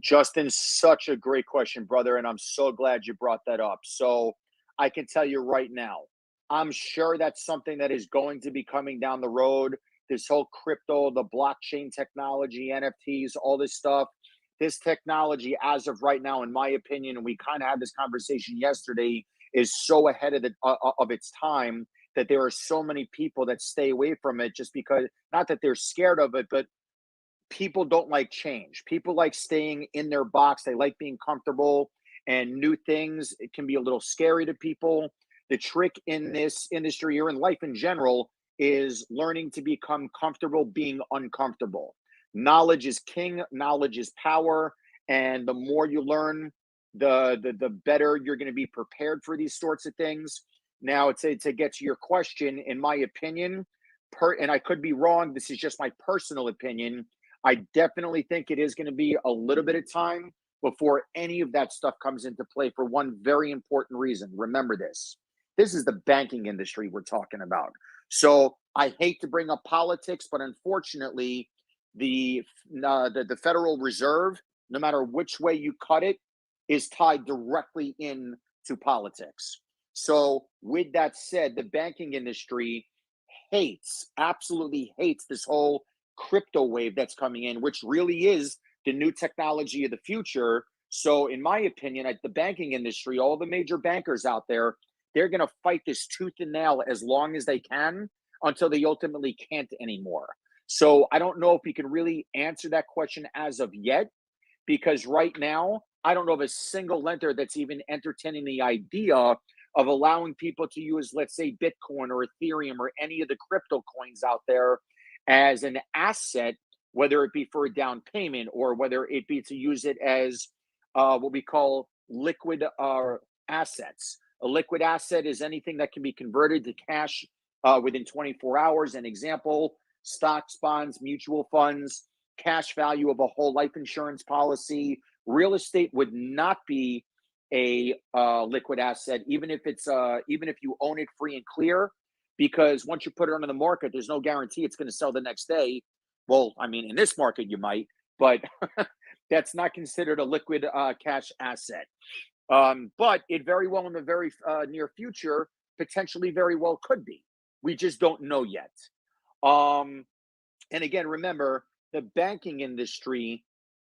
Justin, such a great question, brother, and I'm so glad you brought that up. So I can tell you right now, I'm sure that's something that is going to be coming down the road. This whole crypto, the blockchain technology, NFTs, all this stuff. This technology, as of right now, in my opinion, and we kind of had this conversation yesterday, is so ahead of its time that there are so many people that stay away from it just because, not that they're scared of it, but people don't like change. People like staying in their box. They like being comfortable, and new things, it can be a little scary to people. The trick in this industry or in life in general is learning to become comfortable being uncomfortable. Knowledge is king, knowledge is power, and the more you learn, the better you're going to be prepared for these sorts of things. Now, to get to your question, in my opinion, and I could be wrong, this is just my personal opinion, I definitely think it is going to be a little bit of time before any of that stuff comes into play for one very important reason. Remember this. This is the banking industry we're talking about. So I hate to bring up politics, but unfortunately, the Federal Reserve, no matter which way you cut it, is tied directly into politics. So with that said, the banking industry absolutely hates this whole crypto wave that's coming in, which really is the new technology of the future. So in my opinion, the banking industry, all the major bankers out there, they're going to fight this tooth and nail as long as they can until they ultimately can't anymore. So I don't know if we can really answer that question as of yet, because right now, I don't know of a single lender that's even entertaining the idea of allowing people to use, let's say, Bitcoin or Ethereum or any of the crypto coins out there as an asset, whether it be for a down payment or whether it be to use it as what we call liquid assets. A liquid asset is anything that can be converted to cash within 24 hours. An example, stocks, bonds, mutual funds, cash value of a whole life insurance policy. Real estate would not be a liquid asset, even if you own it free and clear, because once you put it onto the market, there's no guarantee it's going to sell the next day. Well, I mean, in this market you might, but that's not considered a liquid cash asset. But it very well in the very near future potentially very well could be. We just don't know yet. And again, remember, the banking industry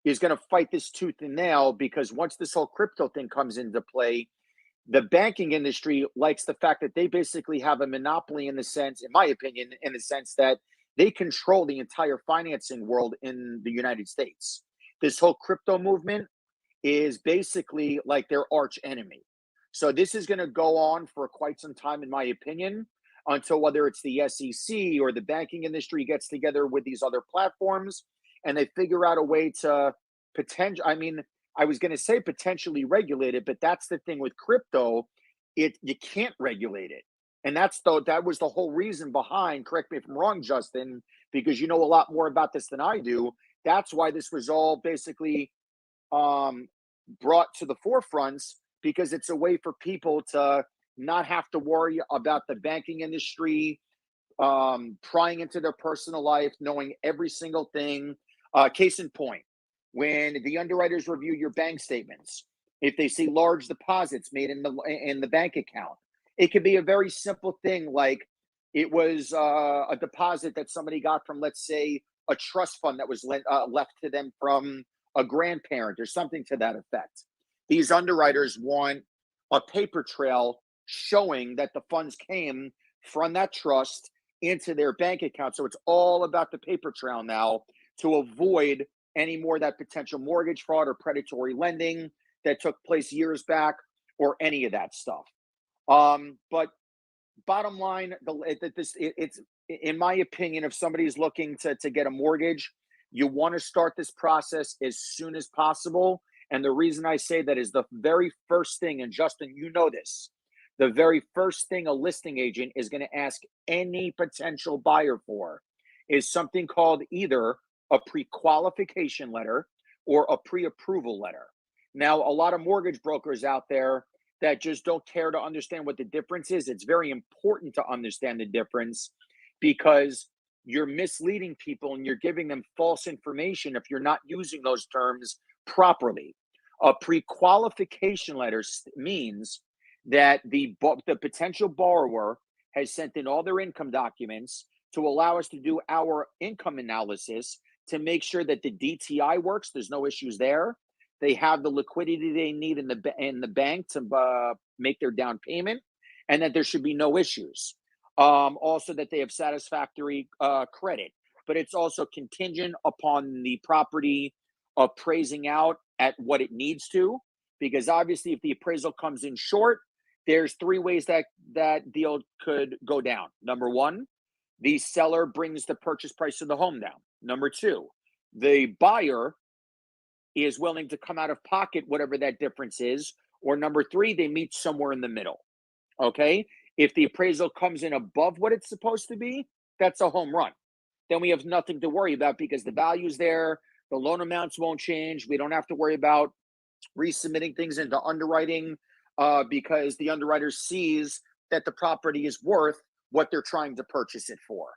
is going to fight this tooth and nail, because once this whole crypto thing comes into play, the banking industry likes the fact that they basically have a monopoly, in the sense, in my opinion, in the sense that they control the entire financing world in the United States. This whole crypto movement is basically like their arch enemy. So this is going to go on for quite some time, in my opinion, until whether it's the SEC or the banking industry gets together with these other platforms and they figure out a way to I was going to say potentially regulate it, but that's the thing with crypto. You can't regulate it. And that was the whole reason behind, correct me if I'm wrong, Justin, because you know a lot more about this than I do. That's why this was all basically brought to the forefronts, because it's a way for people to not have to worry about the banking industry prying into their personal life, knowing every single thing. Case in point, when the underwriters review your bank statements, if they see large deposits made in the bank account, it could be a very simple thing, like it was a deposit that somebody got from, let's say, a trust fund that was left to them from a grandparent or something to that effect. These underwriters want a paper trail showing that the funds came from that trust into their bank account. So it's all about the paper trail now, to avoid any more of that potential mortgage fraud or predatory lending that took place years back, or any of that stuff. But bottom line, it's in my opinion, if somebody's looking to get a mortgage, you want to start this process as soon as possible. And the reason I say that is the very first thing, and Justin, you know this, the very first thing a listing agent is going to ask any potential buyer for is something called either a pre-qualification letter or a pre-approval letter. Now, a lot of mortgage brokers out there that just don't care to understand what the difference is. It's very important to understand the difference, because you're misleading people and you're giving them false information if you're not using those terms properly. A pre-qualification letter means that the potential borrower has sent in all their income documents to allow us to do our income analysis to make sure that the DTI works. There's no issues there. They have the liquidity they need in the bank to make their down payment, and that there should be no issues. Also, that they have satisfactory credit, but it's also contingent upon the property appraising out at what it needs to, because obviously if the appraisal comes in short, there's three ways that deal could go down. Number one, the seller brings the purchase price of the home down. Number two, the buyer is willing to come out of pocket whatever that difference is. Or number three, they meet somewhere in the middle. Okay? If the appraisal comes in above what it's supposed to be, that's a home run. Then we have nothing to worry about, because the value's there, the loan amounts won't change. We don't have to worry about resubmitting things into underwriting because the underwriter sees that the property is worth what they're trying to purchase it for.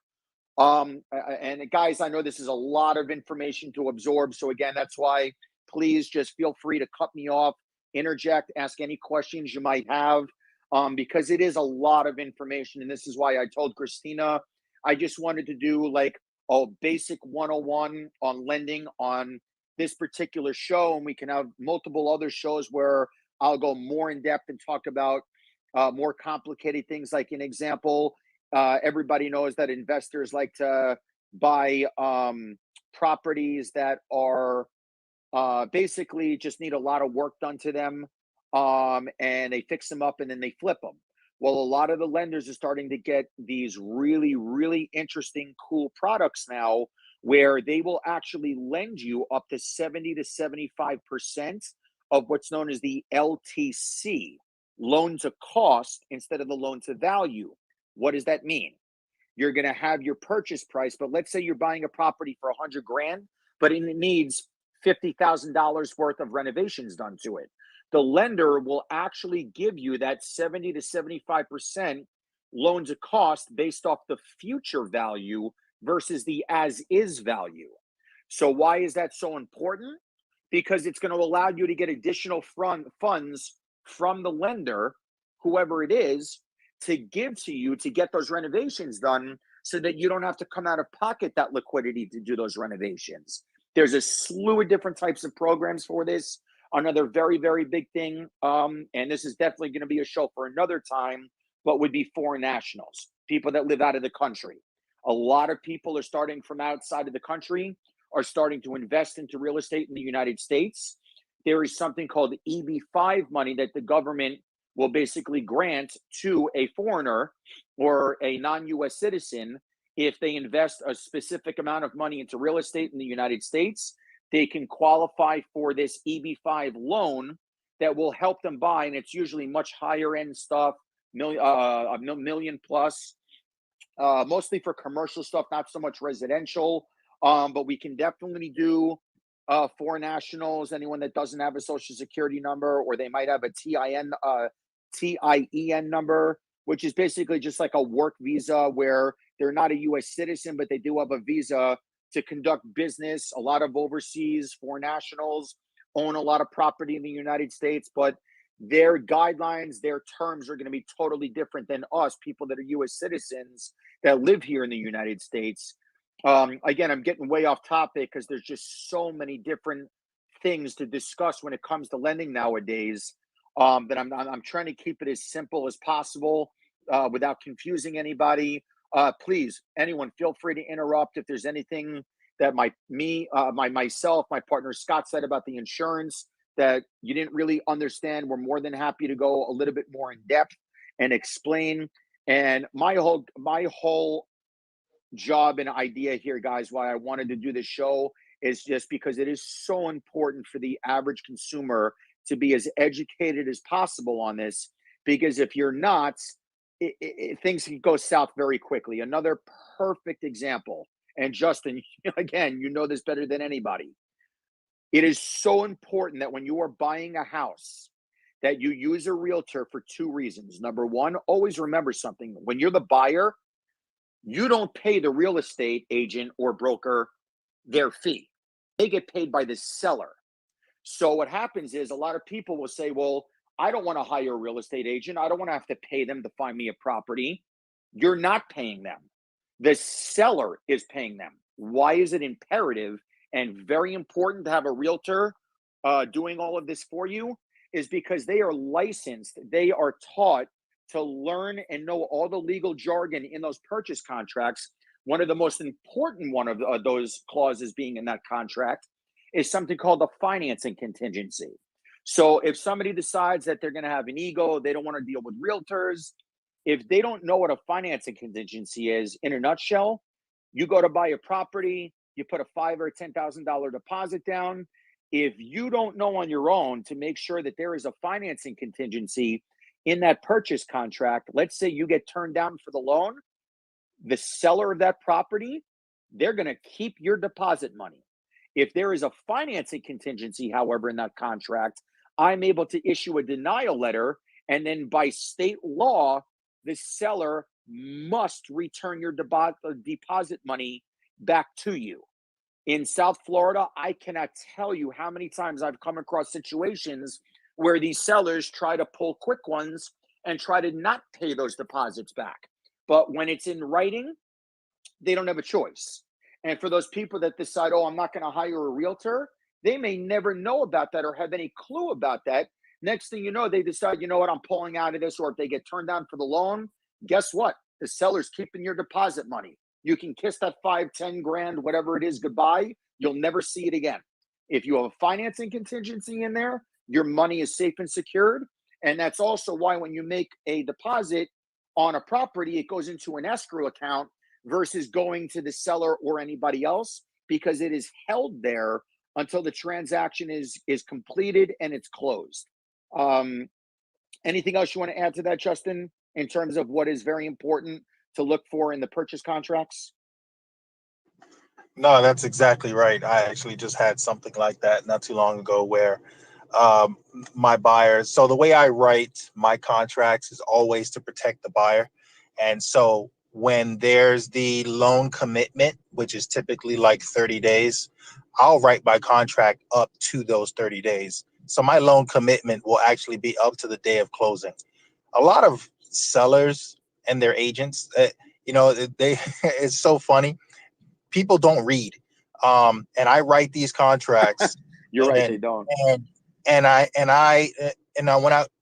And guys, I know this is a lot of information to absorb. So again, that's why please just feel free to cut me off, interject, ask any questions you might have, because it is a lot of information. And this is why I told Christina, I just wanted to do like a basic 101 on lending on this particular show. And we can have multiple other shows where I'll go more in depth and talk about more complicated things. Like an example, everybody knows that investors like to buy properties that are basically just need a lot of work done to them, and they fix them up and then they flip them. Well, a lot of the lenders are starting to get these really, really interesting, cool products now, where they will actually lend you up to 70 to 75% of what's known as the LTC, loan to cost, instead of the loan to value. What does that mean? You're going to have your purchase price, but let's say you're buying a property for $100 grand, but it needs $50,000 worth of renovations done to it. The lender will actually give you that 70 to 75% loan to cost based off the future value versus the as-is value. So why is that so important? Because it's going to allow you to get additional funds from the lender, whoever it is, to give to you to get those renovations done so that you don't have to come out of pocket that liquidity to do those renovations. There's a slew of different types of programs for this. Another very, very big thing, and this is definitely going to be a show for another time, but would be foreign nationals, people that live out of the country. A lot of people are starting from outside of the country, are starting to invest into real estate in the United States. There is something called EB-5 money that the government will basically grant to a foreigner or a non-US citizen. If they invest a specific amount of money into real estate in the United States, they can qualify for this EB-5 loan that will help them buy, and it's usually much higher end stuff, a million plus, mostly for commercial stuff, not so much residential. But we can definitely do foreign nationals, anyone that doesn't have a social security number, or they might have a TIEN number, which is basically just like a work visa where they're not a US citizen, but they do have a visa to conduct business. A lot of overseas foreign nationals own a lot of property in the United States, but their guidelines, their terms are going to be totally different than us, people that are US citizens that live here in the United States. Again, I'm getting way off topic because there's just so many different things to discuss when it comes to lending nowadays, that I'm trying to keep it as simple as possible without confusing anybody. Please, anyone, feel free to interrupt if there's anything that myself, my partner Scott said about the insurance that you didn't really understand. We're more than happy to go a little bit more in depth and explain. And my whole job and idea here, guys, why I wanted to do this show is just because it is so important for the average consumer to be as educated as possible on this, because if you're not, things can go south very quickly. Another perfect example, and Justin, again, you know this better than anybody. It is so important that when you are buying a house, that you use a realtor for two reasons. Number one, always remember something. When you're the buyer, you don't pay the real estate agent or broker their fee. They get paid by the seller. So what happens is a lot of people will say, well, I don't want to hire a real estate agent. I don't want to have to pay them to find me a property. You're not paying them. The seller is paying them. Why is it imperative and very important to have a realtor doing all of this for you? Is because they are licensed. They are taught to learn and know all the legal jargon in those purchase contracts. One of the most important one of those clauses being in that contract is something called the financing contingency. So if somebody decides that they're going to have an ego, they don't want to deal with realtors, if they don't know what a financing contingency is, in a nutshell, you go to buy a property, you put a $5,000 or $10,000 deposit down. If you don't know on your own to make sure that there is a financing contingency in that purchase contract, let's say you get turned down for the loan, the seller of that property, they're going to keep your deposit money. If there is a financing contingency, however, in that contract, I'm able to issue a denial letter, and then by state law, the seller must return your deposit money back to you. In South Florida, I cannot tell you how many times I've come across situations where these sellers try to pull quick ones and try to not pay those deposits back. But when it's in writing, they don't have a choice. And for those people that decide, oh, I'm not going to hire a realtor, they may never know about that or have any clue about that. Next thing you know, they decide, you know what, I'm pulling out of this. Or if they get turned down for the loan, guess what? The seller's keeping your deposit money. You can kiss that 5, 10 grand, whatever it is, goodbye. You'll never see it again. If you have a financing contingency in there, your money is safe and secured. And that's also why when you make a deposit on a property, it goes into an escrow account versus going to the seller or anybody else, because it is held there until the transaction is completed and it's closed. Anything else you want to add to that, Justin, in terms of what is very important to look for in the purchase contracts? No, that's exactly right. I actually just had something like that not too long ago where my buyers, so the way I write my contracts is always to protect the buyer. And so when there's the loan commitment, which is typically like 30 days, I'll write my contract up to those 30 days. So my loan commitment will actually be up to the day of closing. A lot of sellers and their agents, you know, they it's so funny. People don't read. And I write these contracts. You're right, and, they don't.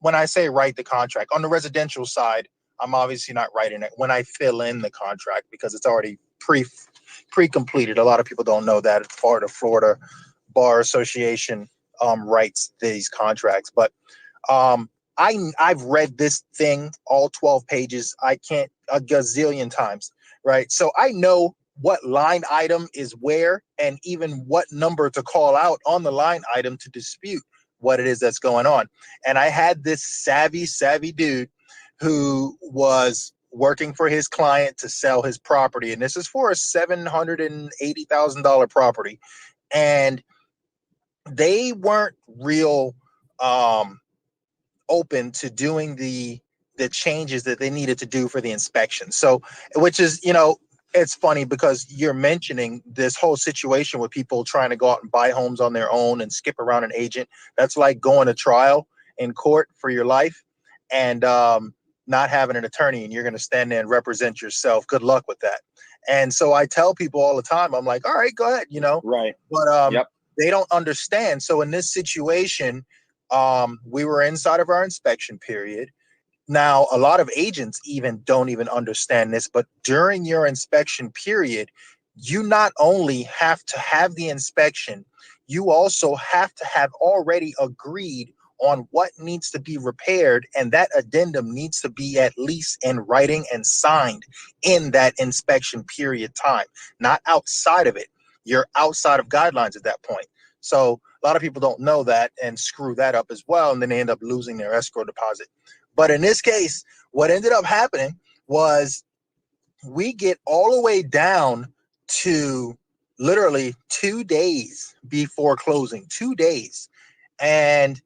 When I say write the contract on the residential side, I'm obviously not writing it when I fill in the contract because it's already pre-completed. A lot of people don't know that. Part of Florida Bar Association writes these contracts, but I've read this thing all 12 pages. I can't a gazillion times, right? So I know what line item is where and even what number to call out on the line item to dispute what it is that's going on. And I had this savvy dude who was working for his client to sell his property. And this is for a $780,000 property. And they weren't real open to doing the changes that they needed to do for the inspection. So, which is, you know, it's funny because you're mentioning this whole situation with people trying to go out and buy homes on their own and skip around an agent. That's like going to trial in court for your life and not having an attorney, and you're going to stand there and represent yourself. Good luck with that. And so I tell people all the time, I'm like, all right, go ahead, you know, right. But they don't understand. So in this situation, we were inside of our inspection period. Now, a lot of agents don't even understand this, but during your inspection period, you not only have to have the inspection, you also have to have already agreed on what needs to be repaired, and that addendum needs to be at least in writing and signed in that inspection period time, not outside of it. You're outside of guidelines at that point. So a lot of people don't know that and screw that up as well, and then they end up losing their escrow deposit. But in this case, what ended up happening was we get all the way down to literally 2 days before closing, 2 days. And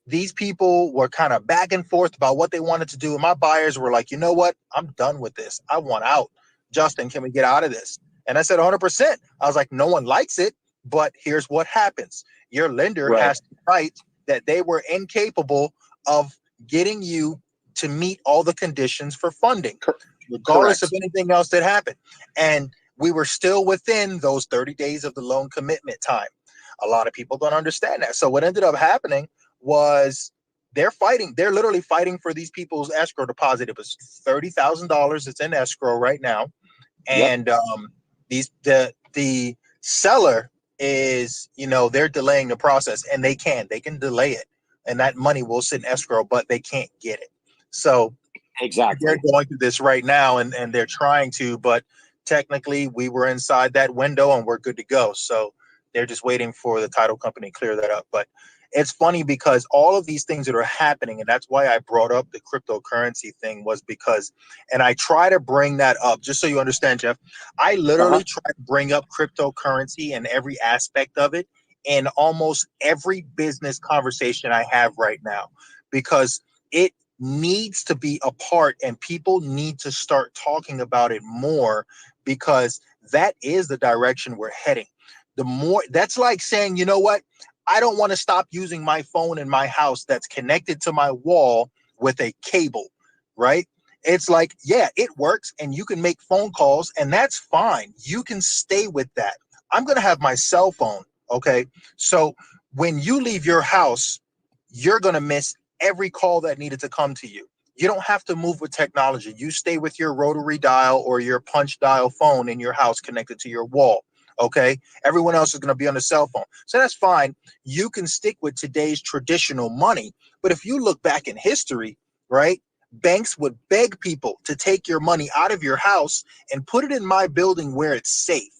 these people were kind of back and forth about what they wanted to do. And my buyers were like, you know what? I'm done with this. I want out. Justin, can we get out of this? And I said 100%. I was like, no one likes it, but here's what happens. Your lender has to write that they were incapable of getting you to meet all the conditions for funding, regardless of anything else that happened. And we were still within those 30 days of the loan commitment time. A lot of people don't understand that. So what ended up happening was they're literally fighting for these people's escrow deposit. It was $30,000. It's in escrow right now. And the seller is, you know, they're delaying the process, and they can delay it, and that money will sit in escrow, but they can't get it. So they're going through this right now, and they're trying to, but technically we were inside that window and we're good to go. So they're just waiting for the title company to clear that up. But it's funny because all of these things that are happening, and that's why I brought up the cryptocurrency thing, was because, and I try to bring that up just so you understand, Jeff, I literally try to bring up cryptocurrency and every aspect of it in almost every business conversation I have right now, because it needs to be a part and people need to start talking about it more, because that is the direction we're heading. The more, that's like saying, you know what? I don't want to stop using my phone in my house that's connected to my wall with a cable, right? It's like, yeah, it works and you can make phone calls and that's fine. You can stay with that. I'm going to have my cell phone, okay? So when you leave your house, you're going to miss every call that needed to come to you. You don't have to move with technology. You stay with your rotary dial or your punch dial phone in your house connected to your wall. Okay, everyone else is going to be on the cell phone. So that's fine. You can stick with today's traditional money. But if you look back in history, right, banks would beg people to take your money out of your house and put it in my building where it's safe,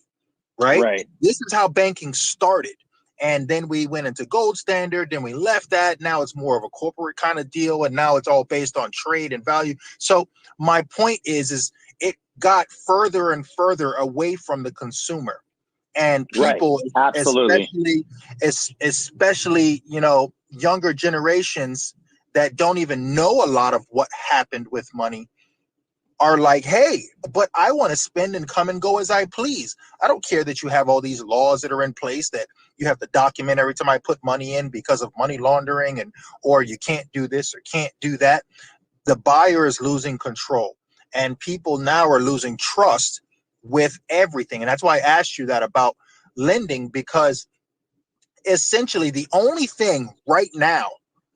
right? This is how banking started. And then we went into gold standard, then we left that. Now it's more of a corporate kind of deal. And now it's all based on trade and value. So my point is it got further and further away from the consumer. And people, especially, you know, younger generations that don't even know a lot of what happened with money are like, hey, but I want to spend and come and go as I please. I don't care that you have all these laws that are in place that you have to document every time I put money in because of money laundering, and or you can't do this or can't do that. the buyer is losing control, and people now are losing trust with everything. And that's why I asked you that about lending, because essentially the only thing right now,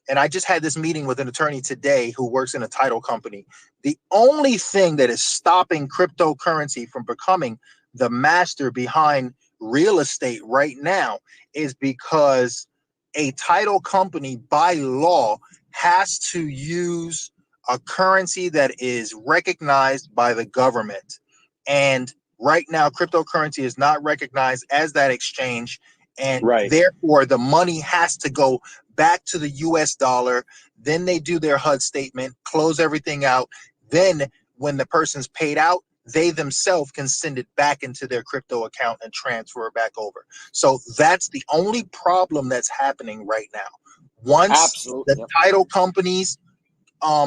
and I just had this meeting with an attorney today who works in a title company, the only thing that is stopping cryptocurrency from becoming the master behind real estate right now is because a title company by law has to use a currency that is recognized by the government. And right now, cryptocurrency is not recognized as that exchange. And therefore, the money has to go back to the US dollar. Then they do their HUD statement, close everything out. Then when the person's paid out, they themselves can send it back into their crypto account and transfer it back over. So that's the only problem that's happening right now. Once the title companies,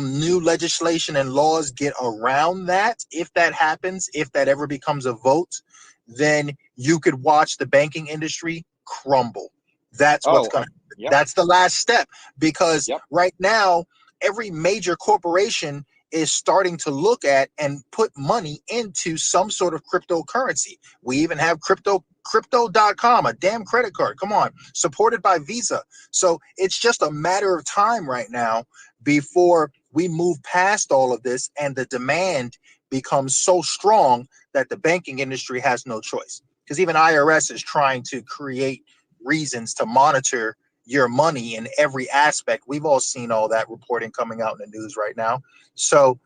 new legislation and laws get around that, if that happens, if that ever becomes a vote, then you could watch the banking industry crumble. That's what's going to happen. That's the last step, because right now, every major corporation is starting to look at and put money into some sort of cryptocurrency. We even have crypto.com, a damn credit card. Come on, supported by Visa. So it's just a matter of time right now before we move past all of this and the demand becomes so strong that the banking industry has no choice. Because even IRS is trying to create reasons to monitor your money in every aspect. We've all seen all that reporting coming out in the news right now. So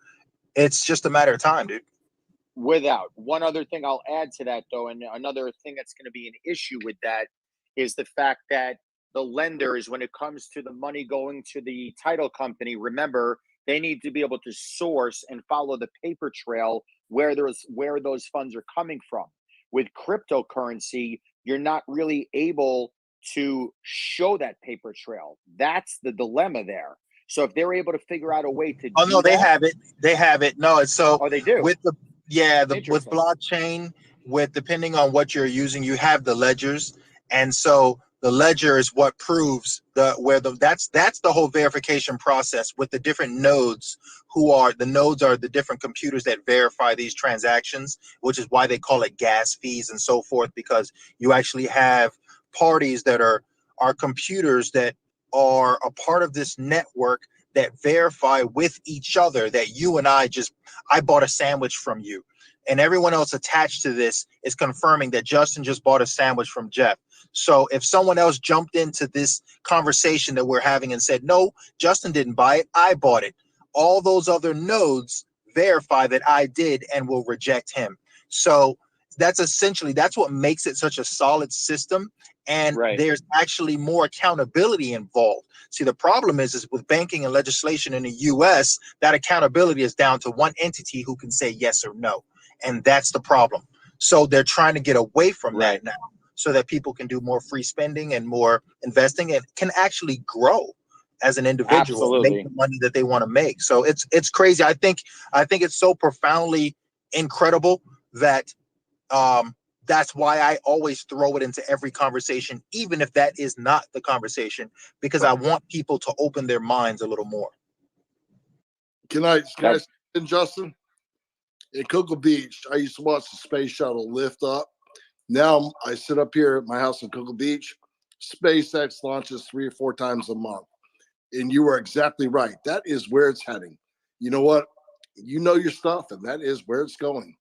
it's just a matter of time, dude. Without one other thing I'll add to that, though, and another thing that's going to be an issue with that is the fact that the lenders, when it comes to the money going to the title company, remember, they need to be able to source and follow the paper trail where those funds are coming from. With cryptocurrency, you're not really able to show that paper trail. That's the dilemma there. So if they're able to figure out a way to they have it. They have it. No, it's so they do. With the with blockchain, with depending on what you're using, you have the ledgers. And so the ledger is what proves that's the whole verification process with the different nodes. The nodes are the different computers that verify these transactions, which is why they call it gas fees and so forth, because you actually have parties that are computers that are a part of this network that verify with each other that you and I bought a sandwich from you, and everyone else attached to this is confirming that Justin just bought a sandwich from Jeff. So if someone else jumped into this conversation that we're having and said, no, Justin didn't buy it, I bought it, all those other nodes verify that I did and will reject him. So that's what makes it such a solid system. And there's actually more accountability involved. See, the problem is with banking and legislation in the US, that accountability is down to one entity who can say yes or no. And that's the problem. So they're trying to get away from that now, so that people can do more free spending and more investing and can actually grow as an individual, make the money that they want to make. So it's crazy. I think it's so profoundly incredible that that's why I always throw it into every conversation, even if that is not the conversation, because I want people to open their minds a little more. Can I say, Justin? In Cocoa Beach, I used to watch the space shuttle lift up. Now I sit up here at my house in Cocoa Beach. SpaceX launches 3 or 4 times a month. And you are exactly right. That is where it's heading. You know what? You know your stuff, and that is where it's going.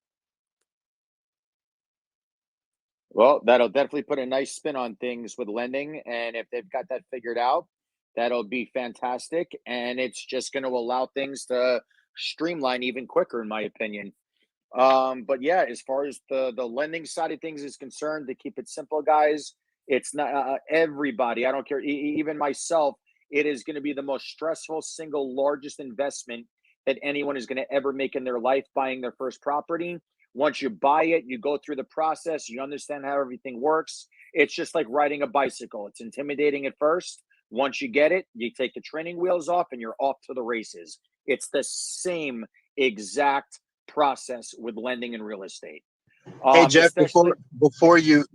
Well, that'll definitely put a nice spin on things with lending. And if they've got that figured out, that'll be fantastic. And it's just going to allow things to streamline even quicker, in my opinion. But yeah, as far as the lending side of things is concerned, to keep it simple, guys, it's not everybody. I don't care. Even myself, it is going to be the most stressful, single largest investment that anyone is going to ever make in their life, buying their first property. Once you buy it, you go through the process, you understand how everything works. It's just like riding a bicycle. It's intimidating at first. Once you get it, you take the training wheels off and you're off to the races. It's the same exact process with lending and real estate. Hey Jeff, before you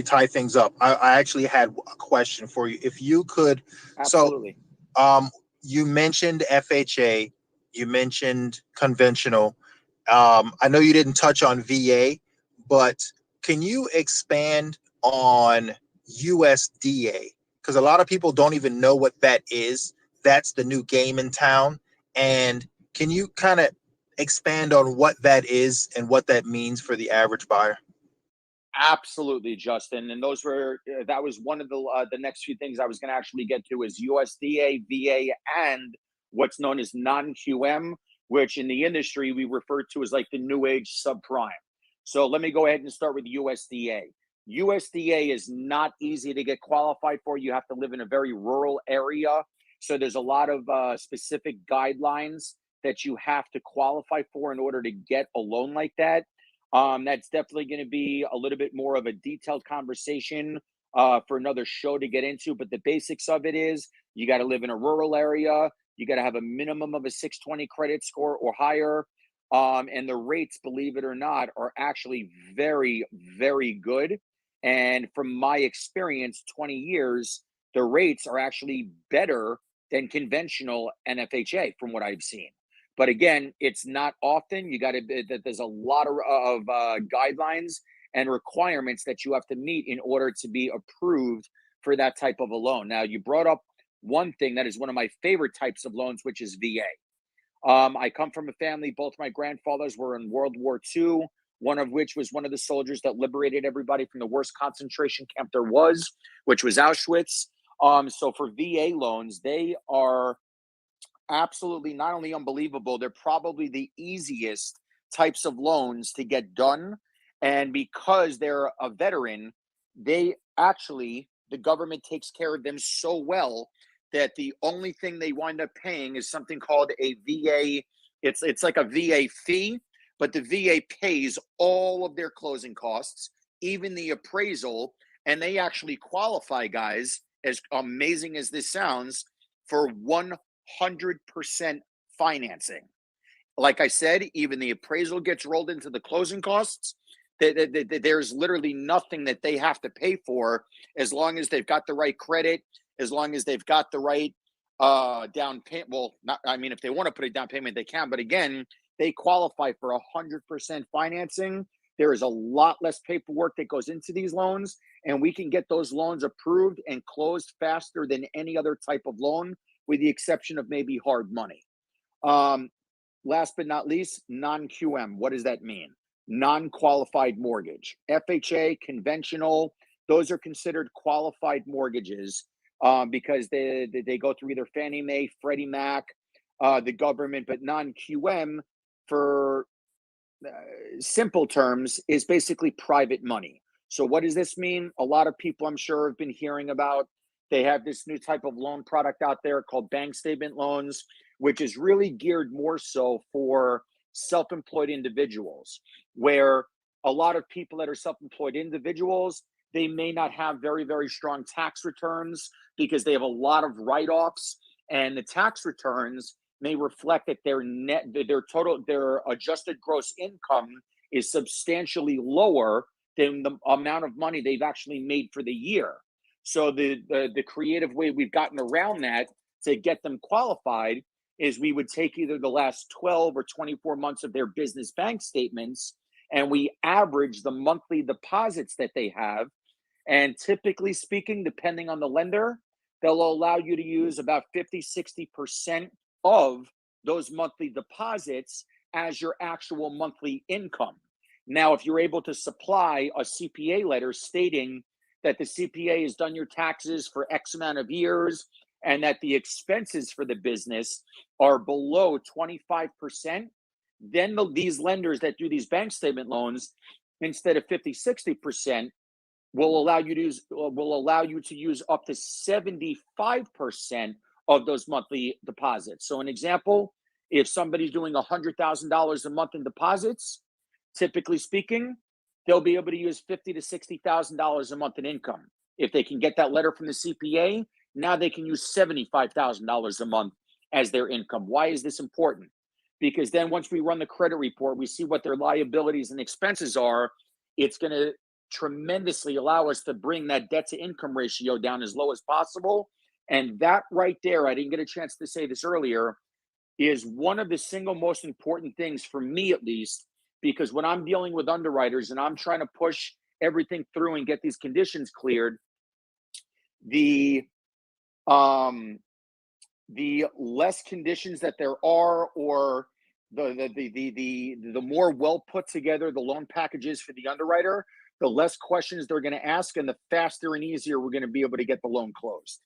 tie things up, I actually had a question for you. If you could, absolutely. So you mentioned FHA, you mentioned conventional. I know you didn't touch on VA, but can you expand on USDA? Because a lot of people don't even know what that is. That's the new game in town. And can you kind of expand on what that is and what that means for the average buyer? Absolutely, Justin. And those were that was one of the next few things I was going to actually get to is USDA, VA, and what's known as non-QM, which in the industry we refer to as like the new age subprime. So let me go ahead and start with USDA. USDA is not easy to get qualified for. You have to live in a very rural area. So there's a lot of specific guidelines that you have to qualify for in order to get a loan like that. That's definitely going to be a little bit more of a detailed conversation for another show to get into. But the basics of it is you got to live in a rural area. You got to have a minimum of a 620 credit score or higher. And the rates, believe it or not, are actually very, very good. And from my experience, 20 years, the rates are actually better than conventional NFHA from what I've seen. But again, it's not often. You got to, there's a lot of guidelines and requirements that you have to meet in order to be approved for that type of a loan. Now, you brought up one thing that is one of my favorite types of loans, which is VA. I come from a family, both my grandfathers were in World War II, one of which was one of the soldiers that liberated everybody from the worst concentration camp there was, which was Auschwitz. So for VA loans, they are absolutely not only unbelievable, they're probably the easiest types of loans to get done. And because they're a veteran, they actually, the government takes care of them so well that the only thing they wind up paying is something called a VA. It's like a VA fee, but the VA pays all of their closing costs, even the appraisal, and they actually qualify, guys, as amazing as this sounds, for 100% financing. Like I said, even the appraisal gets rolled into the closing costs. There's literally nothing that they have to pay for as long as they've got the right credit, as long as they've got the right down payment. Well, not, I mean, if they want to put a down payment, they can. But again, they qualify for 100% financing. There is a lot less paperwork that goes into these loans, and we can get those loans approved and closed faster than any other type of loan, with the exception of maybe hard money. Last but not least, non-QM. What does that mean? Non-qualified mortgage. FHA, conventional, those are considered qualified mortgages because they go through either Fannie Mae, Freddie Mac, the government, but non-QM, for simple terms, is basically private money. So what does this mean? A lot of people, I'm sure, have been hearing about. They have this new type of loan product out there called bank statement loans, which is really geared more so for self-employed individuals, where a lot of people that are self-employed individuals, they may not have very, very strong tax returns because they have a lot of write-offs, and the tax returns may reflect that their adjusted gross income is substantially lower than the amount of money they've actually made for the year. So the creative way we've gotten around that to get them qualified is we would take either the last 12 or 24 months of their business bank statements, and we average the monthly deposits that they have. And typically speaking, depending on the lender, they'll allow you to use about 50, 60% of those monthly deposits as your actual monthly income. Now, if you're able to supply a CPA letter stating that the CPA has done your taxes for X amount of years and that the expenses for the business are below 25%, then these lenders that do these bank statement loans, instead of 50, 60%, will allow you to use up to 75% of those monthly deposits. So an example, if somebody's doing $100,000 a month in deposits, typically speaking, they'll be able to use $50,000 to $60,000 a month in income. If they can get that letter from the CPA, now they can use $75,000 a month as their income. Why is this important? Because then once we run the credit report, we see what their liabilities and expenses are. It's going to tremendously allow us to bring that debt to income ratio down as low as possible And that right there, I didn't get a chance to say this earlier, is one of the single most important things for me, at least, because when I'm dealing with underwriters and I'm trying to push everything through and get these conditions cleared, the less conditions that there are, or the more well put together the loan package is for the underwriter, the less questions they're going to ask, and the faster and easier we're going to be able to get the loan closed.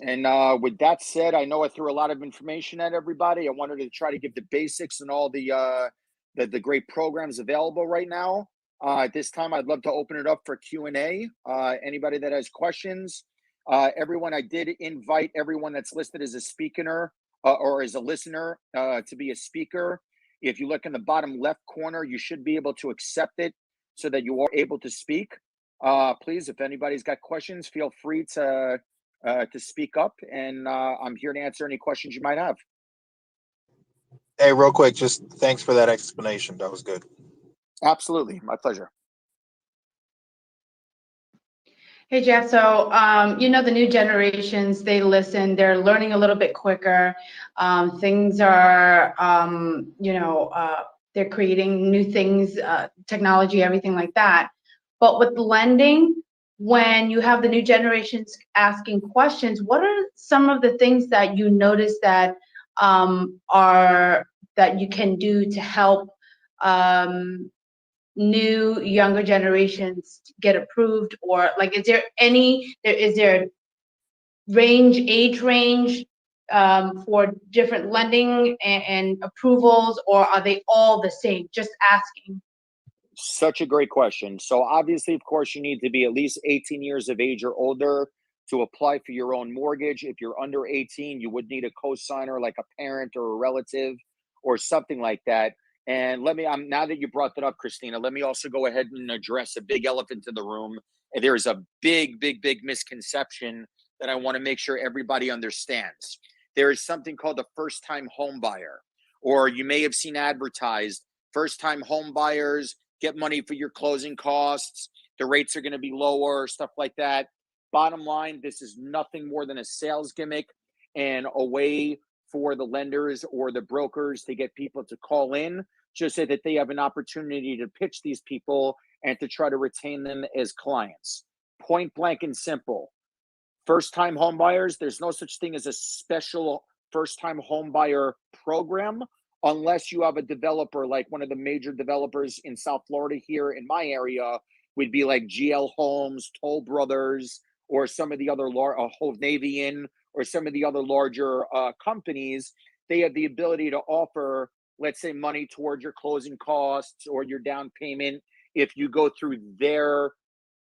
And with that said, I know I threw a lot of information at everybody. I wanted to try to give the basics and all the great programs available right now. At this time, I'd love to open it up for Q&A. Anybody that has questions, everyone, I did invite everyone that's listed as a speaker or as a listener to be a speaker. If you look in the bottom left corner, you should be able to accept it so that you are able to speak. Please, if anybody's got questions, feel free to speak up, and I'm here to answer any questions you might have. Hey, real quick, just thanks for that explanation. That was good. Absolutely, my pleasure. Hey, Jeff. So, the new generations, they listen, they're learning a little bit quicker. Things are, they're creating new things, technology, everything like that. But with lending, when you have the new generations asking questions, what are some of the things that you notice that that you can do to help new younger generations get approved? Or like, is there age range for different lending and approvals, or are they all the same? Just asking. Such a great question. So obviously, of course, you need to be at least 18 years of age or older to apply for your own mortgage. If you're under 18, you would need a co-signer like a parent or a relative or something like that. And now that you brought that up, Christina, let me also go ahead and address a big elephant in the room. And there's a big misconception that I want to make sure everybody understands. There is something called a first-time home buyer, or you may have seen advertised, first-time home buyers get money for your closing costs, the rates are going to be lower, stuff like that. Bottom line, this is nothing more than a sales gimmick and a way for the lenders or the brokers to get people to call in just so that they have an opportunity to pitch these people and to try to retain them as clients. Point blank and simple. First-time home buyers, there's no such thing as a special first-time home buyer program unless you have a developer like one of the major developers in South Florida here in my area would be like GL Homes, Toll Brothers, or some of the other Hovnavian, or some of the other larger companies. They have the ability to offer, let's say, money towards your closing costs or your down payment if you go through their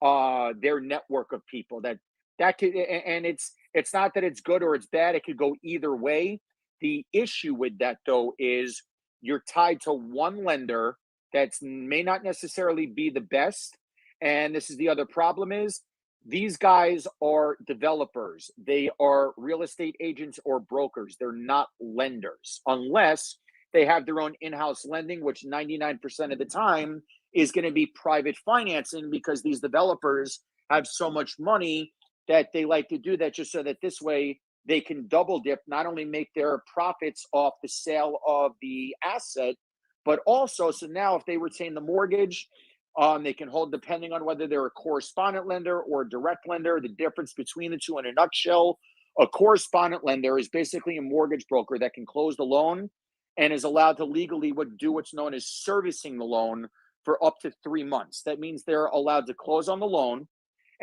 network of people. That could, and it's not that it's good or it's bad. It could go either way. The issue with that, though, is you're tied to one lender that may not necessarily be the best. And this is the other problem is these guys are developers. They are real estate agents or brokers. They're not lenders unless they have their own in-house lending, which 99% of the time is going to be private financing because these developers have so much money that they like to do that just so that this way they can double dip, not only make their profits off the sale of the asset, but also, so now if they retain the mortgage, they can hold, depending on whether they're a correspondent lender or a direct lender, the difference between the two in a nutshell. A correspondent lender is basically a mortgage broker that can close the loan and is allowed to legally do what's known as servicing the loan for up to 3 months. That means they're allowed to close on the loan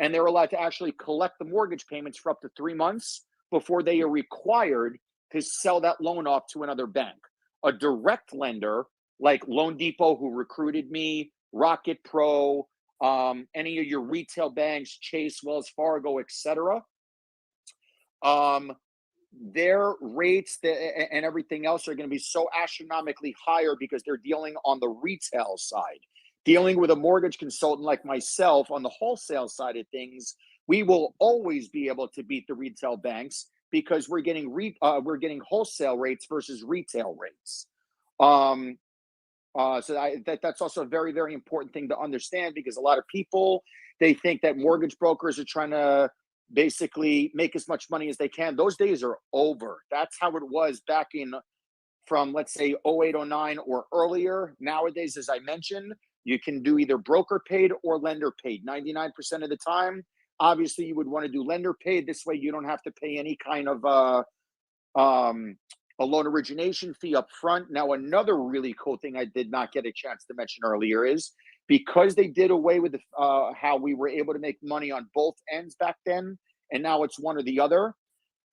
and they're allowed to actually collect the mortgage payments for up to 3 months before they are required to sell that loan off to another bank. A direct lender like Loan Depot, who recruited me, Rocket Pro, any of your retail banks, Chase, Wells Fargo, etc. Their rates and everything else are going to be so astronomically higher because they're dealing on the retail side. Dealing with a mortgage consultant like myself on the wholesale side of things, we will always be able to beat the retail banks because we're getting wholesale rates versus retail rates. That's also a very, very important thing to understand, because a lot of people, they think that mortgage brokers are trying to basically make as much money as they can. Those days are over. That's how it was back in, from let's say 08, 09 or earlier. Nowadays, as I mentioned, you can do either broker paid or lender paid 99% of the time. Obviously, you would want to do lender paid. This way you don't have to pay any kind of a loan origination fee up front. Now, another really cool thing I did not get a chance to mention earlier is, because they did away with how we were able to make money on both ends back then, and now it's one or the other.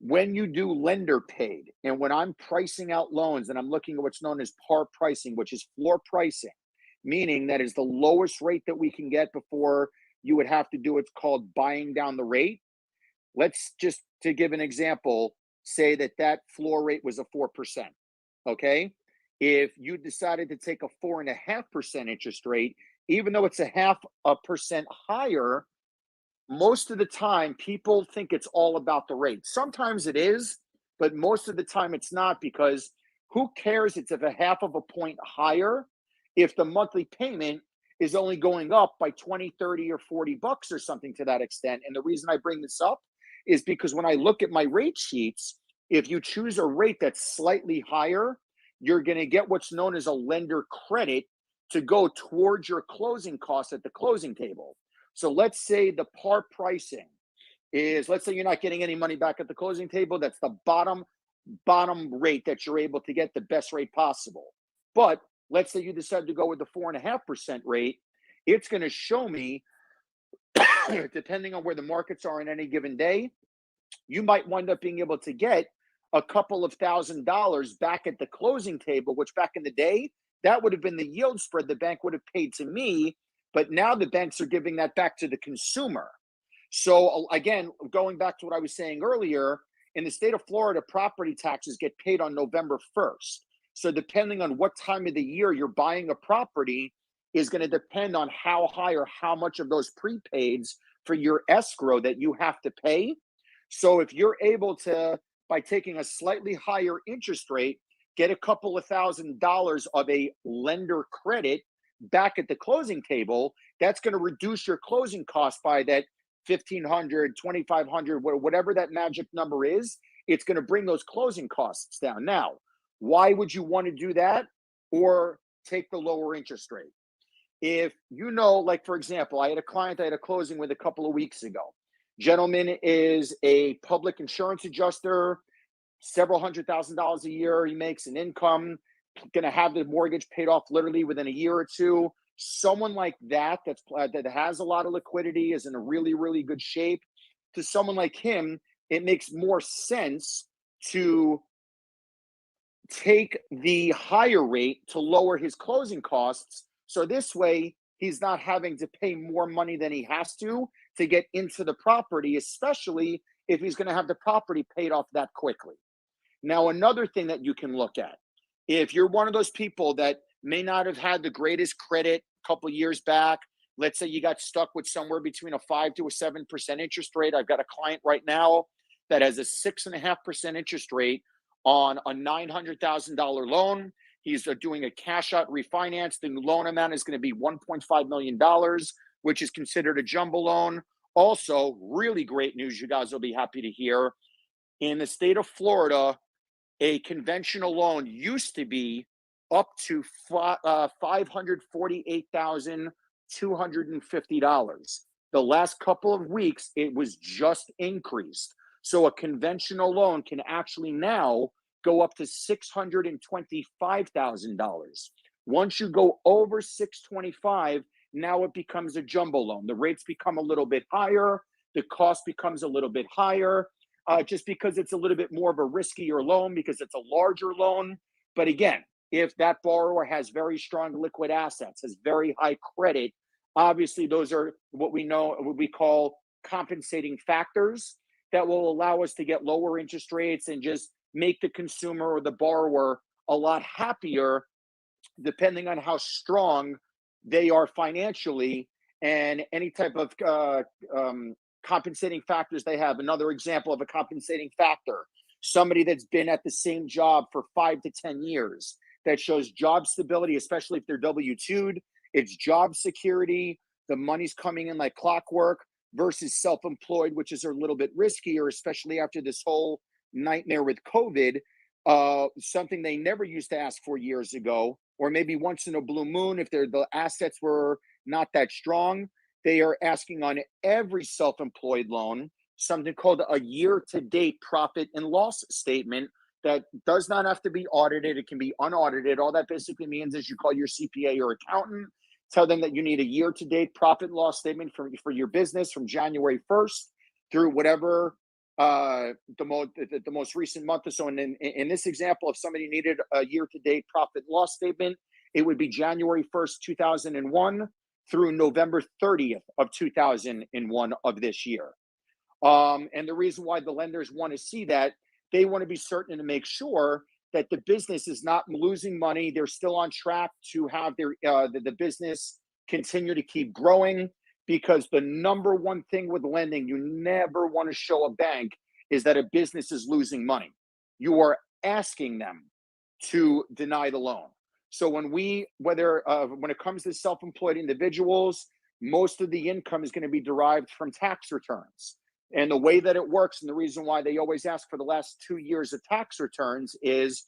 When you do lender paid, and when I'm pricing out loans and I'm looking at what's known as par pricing, which is floor pricing, meaning that is the lowest rate that we can get before you would have to do what's called buying down the rate. Let's just, to give an example, say that floor rate was a 4%. Okay. If you decided to take a 4.5% interest rate, even though it's a 0.5% higher, most of the time people think it's all about the rate. Sometimes it is, but most of the time it's not, because who cares it's a 0.5 point higher if the monthly payment is only going up by 20, 30 or 40 bucks or something to that extent. And the reason I bring this up is because when I look at my rate sheets, if you choose a rate that's slightly higher, you're going to get what's known as a lender credit to go towards your closing costs at the closing table. So let's say the par pricing is, let's say you're not getting any money back at the closing table. That's the bottom rate that you're able to get, the best rate possible. But let's say you decide to go with the 4.5% rate. It's going to show me, depending on where the markets are in any given day, you might wind up being able to get a couple of $1,000s back at the closing table, which back in the day, that would have been the yield spread the bank would have paid to me. But now the banks are giving that back to the consumer. So again, going back to what I was saying earlier, in the state of Florida, property taxes get paid on November 1st. So depending on what time of the year you're buying a property is going to depend on how high or how much of those prepaids for your escrow that you have to pay. So if you're able to, by taking a slightly higher interest rate, get a couple of $1,000s of a lender credit back at the closing table, that's going to reduce your closing cost by that $1,500, $2,500, whatever that magic number is. It's going to bring those closing costs down. Now, why would you want to do that or take the lower interest rate? If you know, like for example, I had a client I had a closing with a couple of weeks ago. Gentleman is a public insurance adjuster, several $100,000s a year he makes in income, going to have the mortgage paid off literally within a year or two. Someone like that that has a lot of liquidity, is in a really, really good shape. To someone like him, it makes more sense to take the higher rate to lower his closing costs. So this way, he's not having to pay more money than he has to get into the property, especially if he's going to have the property paid off that quickly. Now, another thing that you can look at, if you're one of those people that may not have had the greatest credit a couple of years back, let's say you got stuck with somewhere between a 5 to a 7% interest rate. I've got a client right now that has a 6.5% interest rate on a $900,000 loan. He's doing a cash out refinance. The loan amount is going to be $1.5 million, which is considered a jumbo loan. Also, really great news you guys will be happy to hear. In the state of Florida, a conventional loan used to be up to $548,250. The last couple of weeks, it was just increased. So a conventional loan can actually now go up to $625,000. Once you go over $625,000, now it becomes a jumbo loan. The rates become a little bit higher. The cost becomes a little bit higher, just because it's a little bit more of a riskier loan because it's a larger loan. But again, if that borrower has very strong liquid assets, has very high credit, obviously those are what we call compensating factors that will allow us to get lower interest rates and just make the consumer or the borrower a lot happier, depending on how strong they are financially and any type of compensating factors they have. Another example of a compensating factor, somebody that's been at the same job for 5 to 10 years. that shows job stability, especially if they're W-2'd. It's job security. The money's coming in like clockwork, versus self-employed, which is a little bit riskier, especially after this whole nightmare with COVID. Something they never used to ask for years ago, or maybe once in a blue moon, if the assets were not that strong. They are asking on every self-employed loan something called a year-to-date profit and loss statement that does not have to be audited. It can be unaudited. All that basically means is you call your CPA or accountant, tell them that you need a year-to-date profit and loss statement for your business from January 1st through whatever the most recent month or so. And in this example, if somebody needed a year-to-date profit and loss statement, it would be January 1st, 2001 through November 30th of 2001 of this year. And the reason why the lenders want to see that, they want to be certain to make sure that the business is not losing money. They're still on track to have their the business continue to keep growing, because the number one thing with lending you never want to show a bank is that a business is losing money. You are asking them to deny the loan. So when it comes to self-employed individuals, most of the income is going to be derived from tax returns. And the way that it works, and the reason why they always ask for the last 2 years of tax returns, is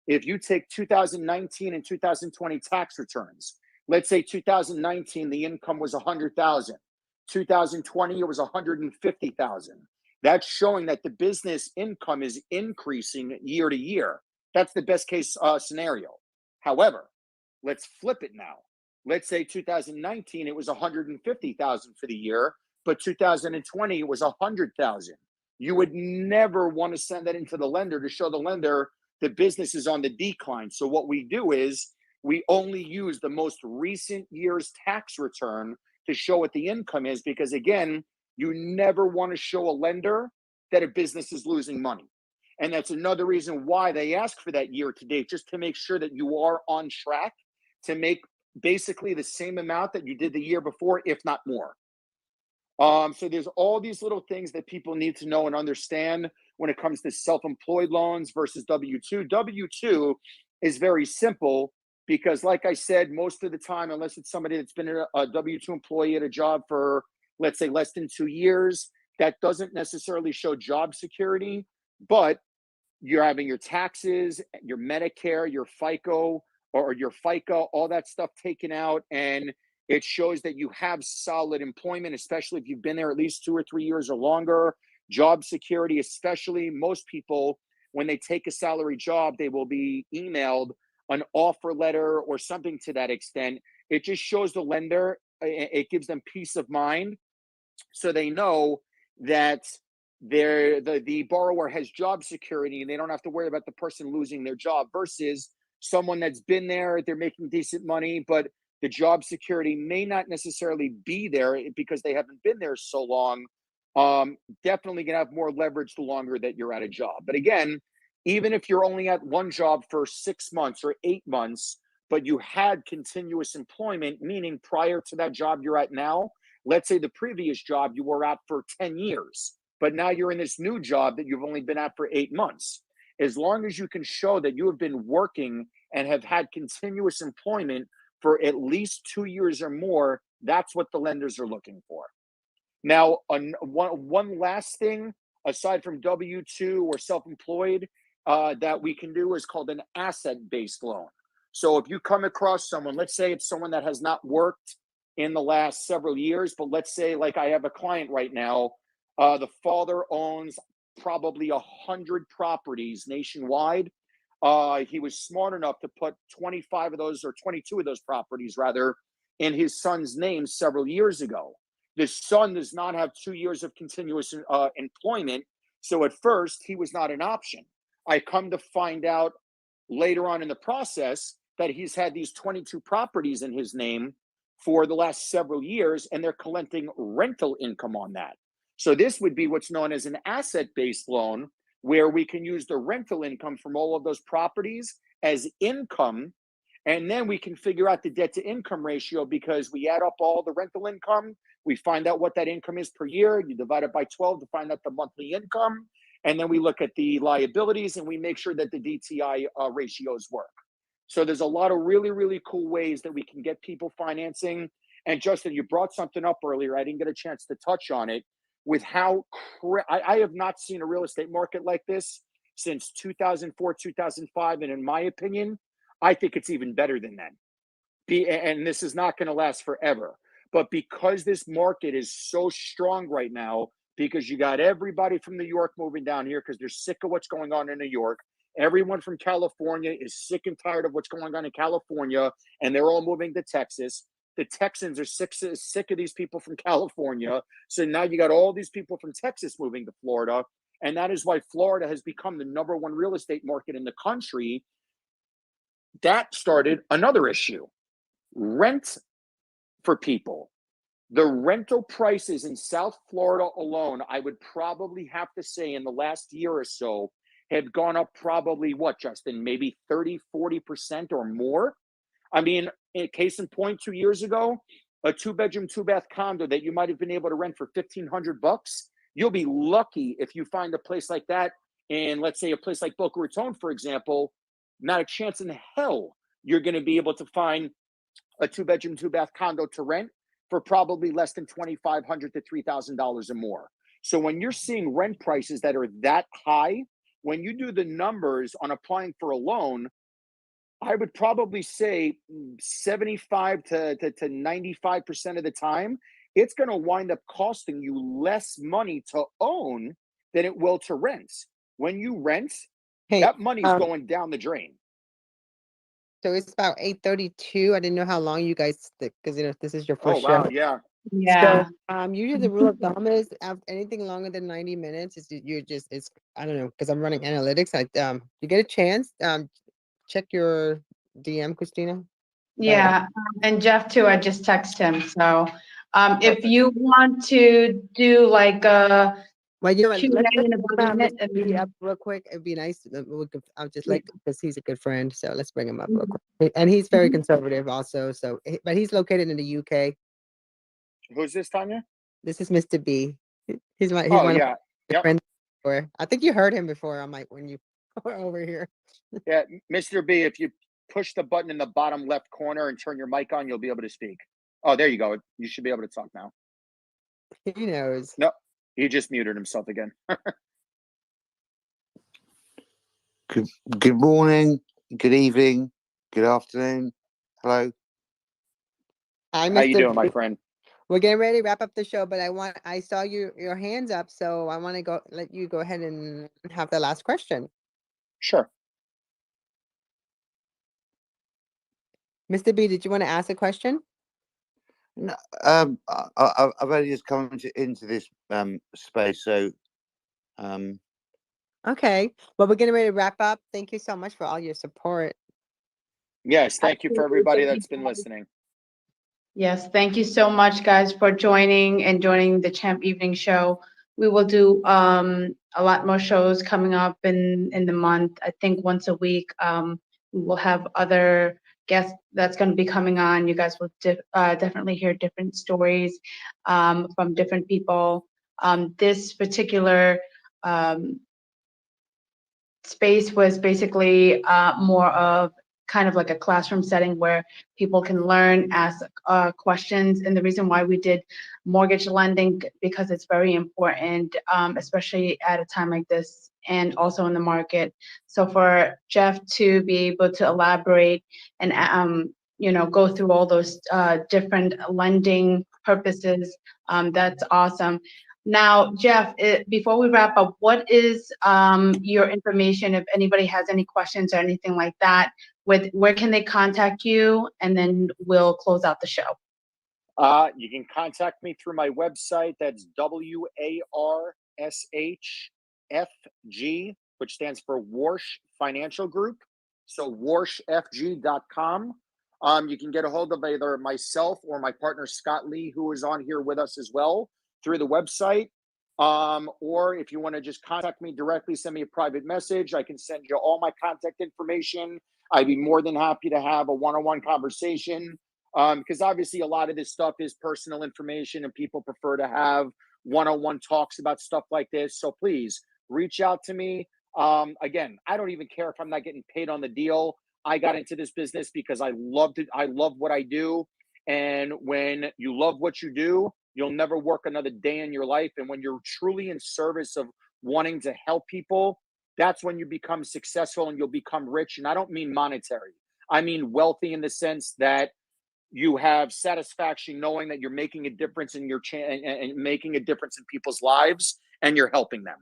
if you take 2019 and 2020 tax returns, let's say 2019, the income was 100,000. 2020, it was 150,000. That's showing that the business income is increasing year to year. That's the best case scenario. However, let's flip it now. Let's say 2019, it was 150,000 for the year, but 2020, it was 100,000. You would never want to send that into the lender to show the lender the business is on the decline. So what we do is we only use the most recent year's tax return to show what the income is, because again, you never want to show a lender that a business is losing money. And that's another reason why they ask for that year to date, just to make sure that you are on track to make basically the same amount that you did the year before, if not more. So there's all these little things that people need to know and understand when it comes to self-employed loans versus W-2. W-2 is very simple because, like I said, most of the time, unless it's somebody that's been a W-2 employee at a job for, let's say, less than 2 years, that doesn't necessarily show job security, but you're having your taxes, your Medicare, your FICO, or your FICA, all that stuff taken out, and it shows that you have solid employment, especially if you've been there at least 2 or 3 years or longer. Job security, especially most people, when they take a salary job, they will be emailed an offer letter or something to that extent. It just shows the lender, it gives them peace of mind, so they know that the borrower has job security and they don't have to worry about the person losing their job, versus someone that's been there, they're making decent money, but the job security may not necessarily be there because they haven't been there so long. Definitely gonna have more leverage the longer that you're at a job. But again, even if you're only at one job for 6 months or 8 months, but you had continuous employment, meaning prior to that job you're at now, let's say the previous job you were at for 10 years, but now you're in this new job that you've only been at for 8 months. As long as you can show that you have been working and have had continuous employment for at least 2 years or more, that's what the lenders are looking for. Now, one last thing, aside from W-2 or self-employed, that we can do is called an asset-based loan. So if you come across someone, let's say it's someone that has not worked in the last several years, but let's say, like I have a client right now, the father owns probably 100 properties nationwide. He was smart enough to put 25 of those, or 22 of those properties rather, in his son's name several years ago. The son does not have 2 years of continuous employment, so at first he was not an option. I come to find out later on in the process that he's had these 22 properties in his name for the last several years, and they're collecting rental income on that. So this would be what's known as an asset-based loan, where we can use the rental income from all of those properties as income, and then we can figure out the debt-to-income ratio, because we add up all the rental income, we find out what that income is per year, you divide it by 12 to find out the monthly income, and then we look at the liabilities and we make sure that the DTI ratios work. So there's a lot of really, really cool ways that we can get people financing. And Justin, you brought something up earlier. I didn't get a chance to touch on it with how I have not seen a real estate market like this since 2004, 2005. And in my opinion, I think it's even better than that. And this is not going to last forever. But because this market is so strong right now, because you got everybody from New York moving down here because they're sick of what's going on in New York. Everyone from California is sick and tired of what's going on in California, and they're all moving to Texas. The Texans are sick of these people from California. So now you got all these people from Texas moving to Florida. And that is why Florida has become the #1 real estate market in the country. That started another issue. Rent for people. The rental prices in South Florida alone, I would probably have to say in the last year or so, have gone up probably what, Justin? Maybe 30, 40% or more. I mean, in case in point, 2 years ago, a 2-bedroom, 2-bath condo that you might have been able to rent for $1,500, you'll be lucky if you find a place like that. And let's say a place like Boca Raton, for example, not a chance in hell you're going to be able to find a 2-bedroom, 2-bath condo to rent for probably less than $2,500 to $3,000 or more. So when you're seeing rent prices that are that high, when you do the numbers on applying for a loan, I would probably say 75 to 95% of the time, it's going to wind up costing you less money to own than it will to rent. When you rent, that money's going down the drain. So it's about 8:32. I didn't know how long you guys stick because this is your Oh, first wow. show. Yeah. Yeah. So usually the rule of thumb is anything longer than 90 minutes is it's I don't know because I'm running analytics. You get a chance, check your DM, Christina. Yeah, and Jeff too, I just text him, so, if you want to do like a Well, you know, Q&A let's in about a minute, Mr. B up real quick. It'd be nice. I'll just like because he's a good friend. So let's bring him up real quick. And he's very conservative also. So, but he's located in the UK. Who's this, Tanya? This is Mr. B. He's one Oh, of yeah. my friends. I think you heard him before. I might when you were over here. Yeah, Mr. B, if you push the button in the bottom left corner and turn your mic on, you'll be able to speak. Oh, there you go. You should be able to talk now. He knows. No, he just muted himself again. Good morning, good evening, good afternoon. Hello. Hi, Mr. How you doing, my B. friend? We're getting ready to wrap up the show, but I saw your hands up, so I want to let you go ahead and have the last question. Sure. Mr. B, did you want to ask a question? No, I've only just come into this space, so okay. Well, we're getting ready to wrap up. Thank you so much for all your support. Yes, thank you for everybody that's been listening. Yes, thank you so much, guys, for joining the Champ Evening Show. We will do a lot more shows coming up in the month. I think once a week. We will have other guests that's going to be coming on. You guys will definitely hear different stories from different people. This particular space was basically more of kind of like a classroom setting where people can learn, ask questions. And the reason why we did mortgage lending, because it's very important, especially at a time like this and also in the market. So for Jeff to be able to elaborate and, go through all those different lending purposes, that's awesome. Now, Jeff, before we wrap up, what is your information if anybody has any questions or anything like that? Where can they contact you? And then we'll close out the show. You can contact me through my website. That's WARSHFG, which stands for Warsh Financial Group. So warshfg.com. You can get a hold of either myself or my partner, Scott Lee, who is on here with us as well, through the website. Or if you want to just contact me directly, send me a private message. I can send you all my contact information. I'd be more than happy to have a one-on-one conversation. Because obviously a lot of this stuff is personal information and people prefer to have one-on-one talks about stuff like this. So please reach out to me. Again, I don't even care if I'm not getting paid on the deal. I got into this business because I loved it. I love what I do. And when you love what you do, you'll never work another day in your life. And when you're truly in service of wanting to help people, that's when you become successful and you'll become rich. And I don't mean monetary. I mean wealthy in the sense that you have satisfaction knowing that you're making a difference in your and making a difference in people's lives and you're helping them.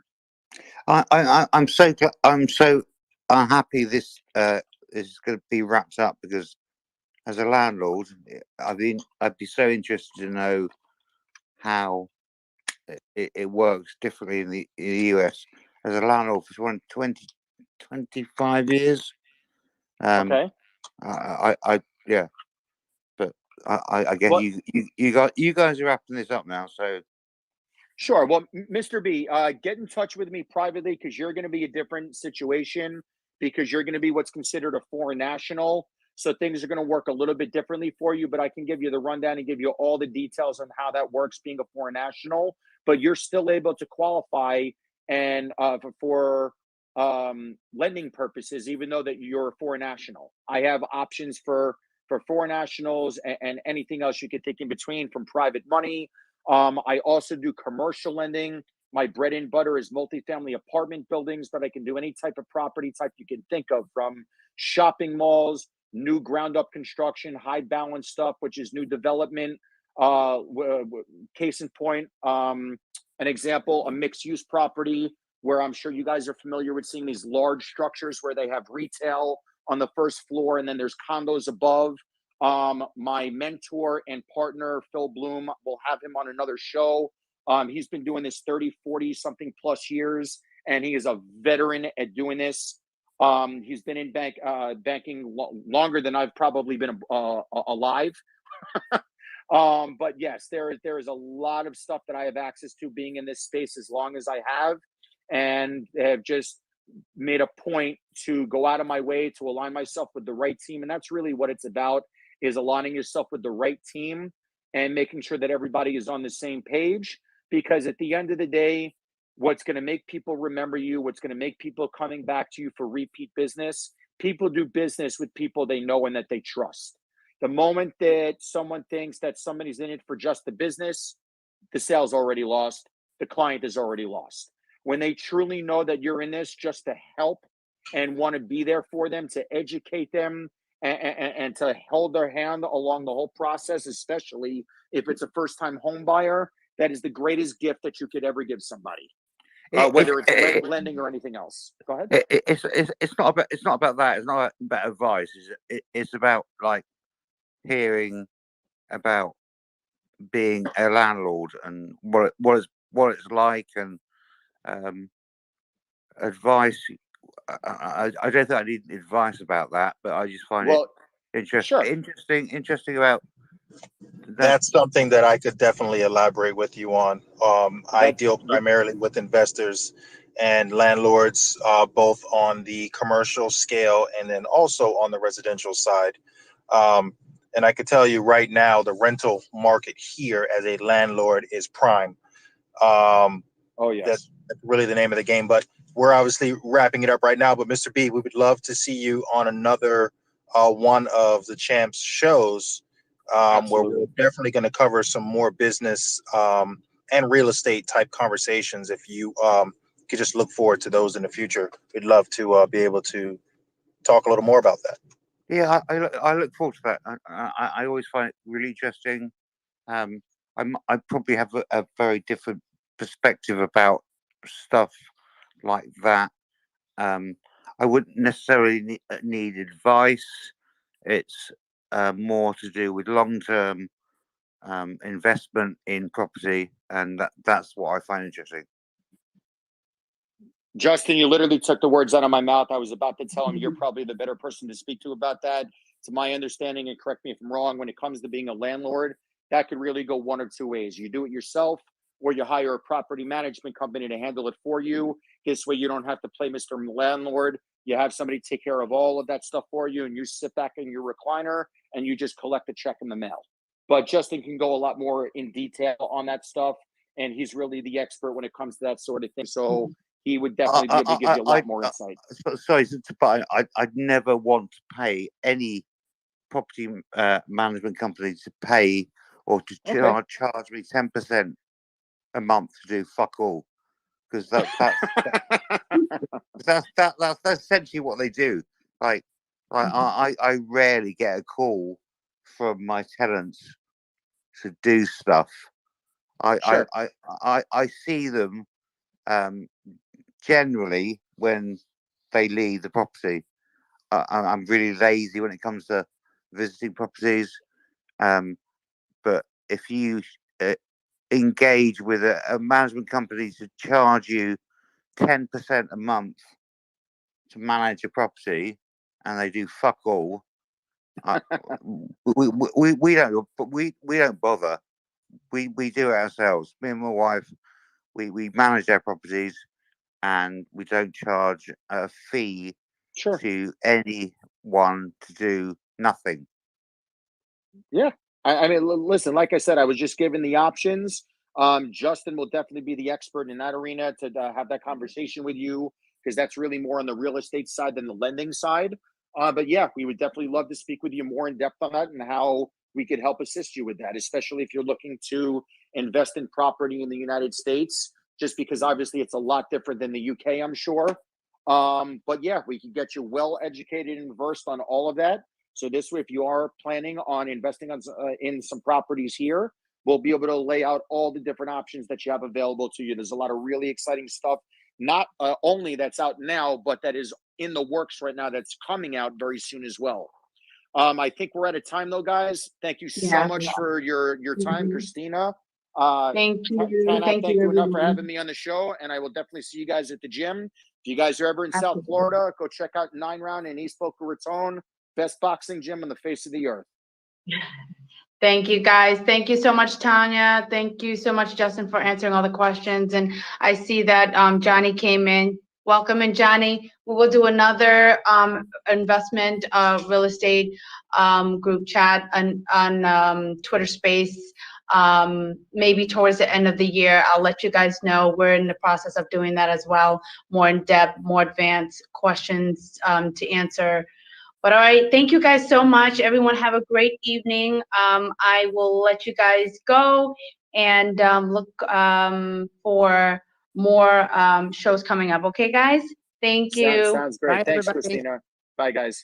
I'm so unhappy this is going to be wrapped up, because as a landlord, I'd be so interested to know how it works differently in the US. As a landlord for 25 years. Okay. Yeah, but I guess Well, you guys are wrapping this up now, so. Sure. Well, Mr. B, get in touch with me privately, because you're going to be a different situation, because you're going to be what's considered a foreign national. So things are going to work a little bit differently for you, but I can give you the rundown and give you all the details on how that works being a foreign national. But you're still able to qualify and for lending purposes, even though that you're a foreign national. I have options for foreign nationals and anything else you could think in between, from private money. I also do commercial lending. My bread and butter is multifamily apartment buildings, but I can do any type of property type you can think of, from shopping malls, new ground up construction, high balance stuff, which is new development. Case in point, an example, a mixed use property where I'm sure you guys are familiar with seeing these large structures where they have retail on the first floor and then there's condos above. My mentor and partner, Phil Bloom, we'll have him on another show. He's been doing this 30, 40 something plus years, and he is a veteran at doing this. He's been in banking longer than I've probably been alive. But yes, there is a lot of stuff that I have access to being in this space as long as I have, and have just made a point to go out of my way to align myself with the right team. And that's really what it's about, is aligning yourself with the right team and making sure that everybody is on the same page. Because at the end of the day, what's going to make people remember you, what's going to make people coming back to you for repeat business, people do business with people they know and that they trust. The moment that someone thinks that somebody's in it for just the business, the sale's already lost. The client is already lost. When they truly know that you're in this just to help and want to be there for them, to educate them, and to hold their hand along the whole process, especially if it's a first-time home buyer, that is the greatest gift that you could ever give somebody, whether it's lending or anything else. Go ahead. It's not about that. It's not about advice. It's about like hearing about being a landlord and what it's like, and advice. I don't think I need advice about that, but I just find it interesting about that. That's something that I could definitely elaborate with you on. I deal primarily with investors and landlords, both on the commercial scale and then also on the residential side. And I could tell you right now, the rental market here as a landlord is prime. Oh, yes. That's really the name of the game. But we're obviously wrapping it up right now. But Mr. B, we would love to see you on another one of the Champs shows, where we're definitely going to cover some more business and real estate type conversations. If you could just look forward to those in the future, we'd love to be able to talk a little more about that. Yeah, I look forward to that. I always find it really interesting. I probably have a very different perspective about stuff like that. I wouldn't necessarily need advice. It's more to do with long-term investment in property, and that's what I find interesting. Justin, you literally took the words out of my mouth. I was about to tell him you're probably the better person to speak to about that. To my understanding, and correct me if I'm wrong, when it comes to being a landlord, that could really go one of two ways. You do it yourself, or you hire a property management company to handle it for you. This way you don't have to play Mr. Landlord. You have somebody take care of all of that stuff for you, and you sit back in your recliner and you just collect the check in the mail. But Justin can go a lot more in detail on that stuff, and he's really the expert when it comes to that sort of thing. So he would definitely be able to give you a lot more insight. Sorry, but I'd never want to pay any property management company to pay or to charge me 10% a month to do fuck all, because that's essentially what they do. Like I rarely get a call from my tenants to do stuff. I see them generally when they leave the property. I'm really lazy when it comes to visiting properties. But if you engage with a management company to charge you 10% a month to manage a property, and they do fuck all, we don't bother. We do it ourselves. Me and my wife, we manage our properties, and we don't charge a fee to anyone to do nothing. Yeah. I mean, listen, like I said, I was just given the options. Justin will definitely be the expert in that arena to have that conversation with you, because that's really more on the real estate side than the lending side. But yeah, we would definitely love to speak with you more in depth on that and how we could help assist you with that, especially if you're looking to invest in property in the United States, just because obviously it's a lot different than the UK, I'm sure. But yeah, we can get you well educated and versed on all of that. So this way, if you are planning on investing on in some properties here, we'll be able to lay out all the different options that you have available to you. There's a lot of really exciting stuff, not only that's out now, but that is in the works right now, that's coming out very soon as well. I think we're out of time though, guys. Thank you so much for your time, Christina. Thank you. Cannot Thank thank you, you enough for everyone. having me on the show, and I will definitely see you guys at the gym. If you guys are ever in South Florida, go check out 9 Round in East Boca Raton. Best boxing gym on the face of the earth. Thank you, guys. Thank you so much, Tanya. Thank you so much, Justin, for answering all the questions. And I see that Johnny came in. Welcome in, Johnny. We will do another investment real estate group chat on Twitter Space. Maybe towards the end of the year. I'll let you guys know. We're in the process of doing that as well. More in depth, more advanced questions to answer. But all right, thank you guys so much. Everyone have a great evening. I will let you guys go and look for more shows coming up. Okay, guys? Thank you. Sounds great. Bye, Thanks, everybody. Christina. Bye, guys.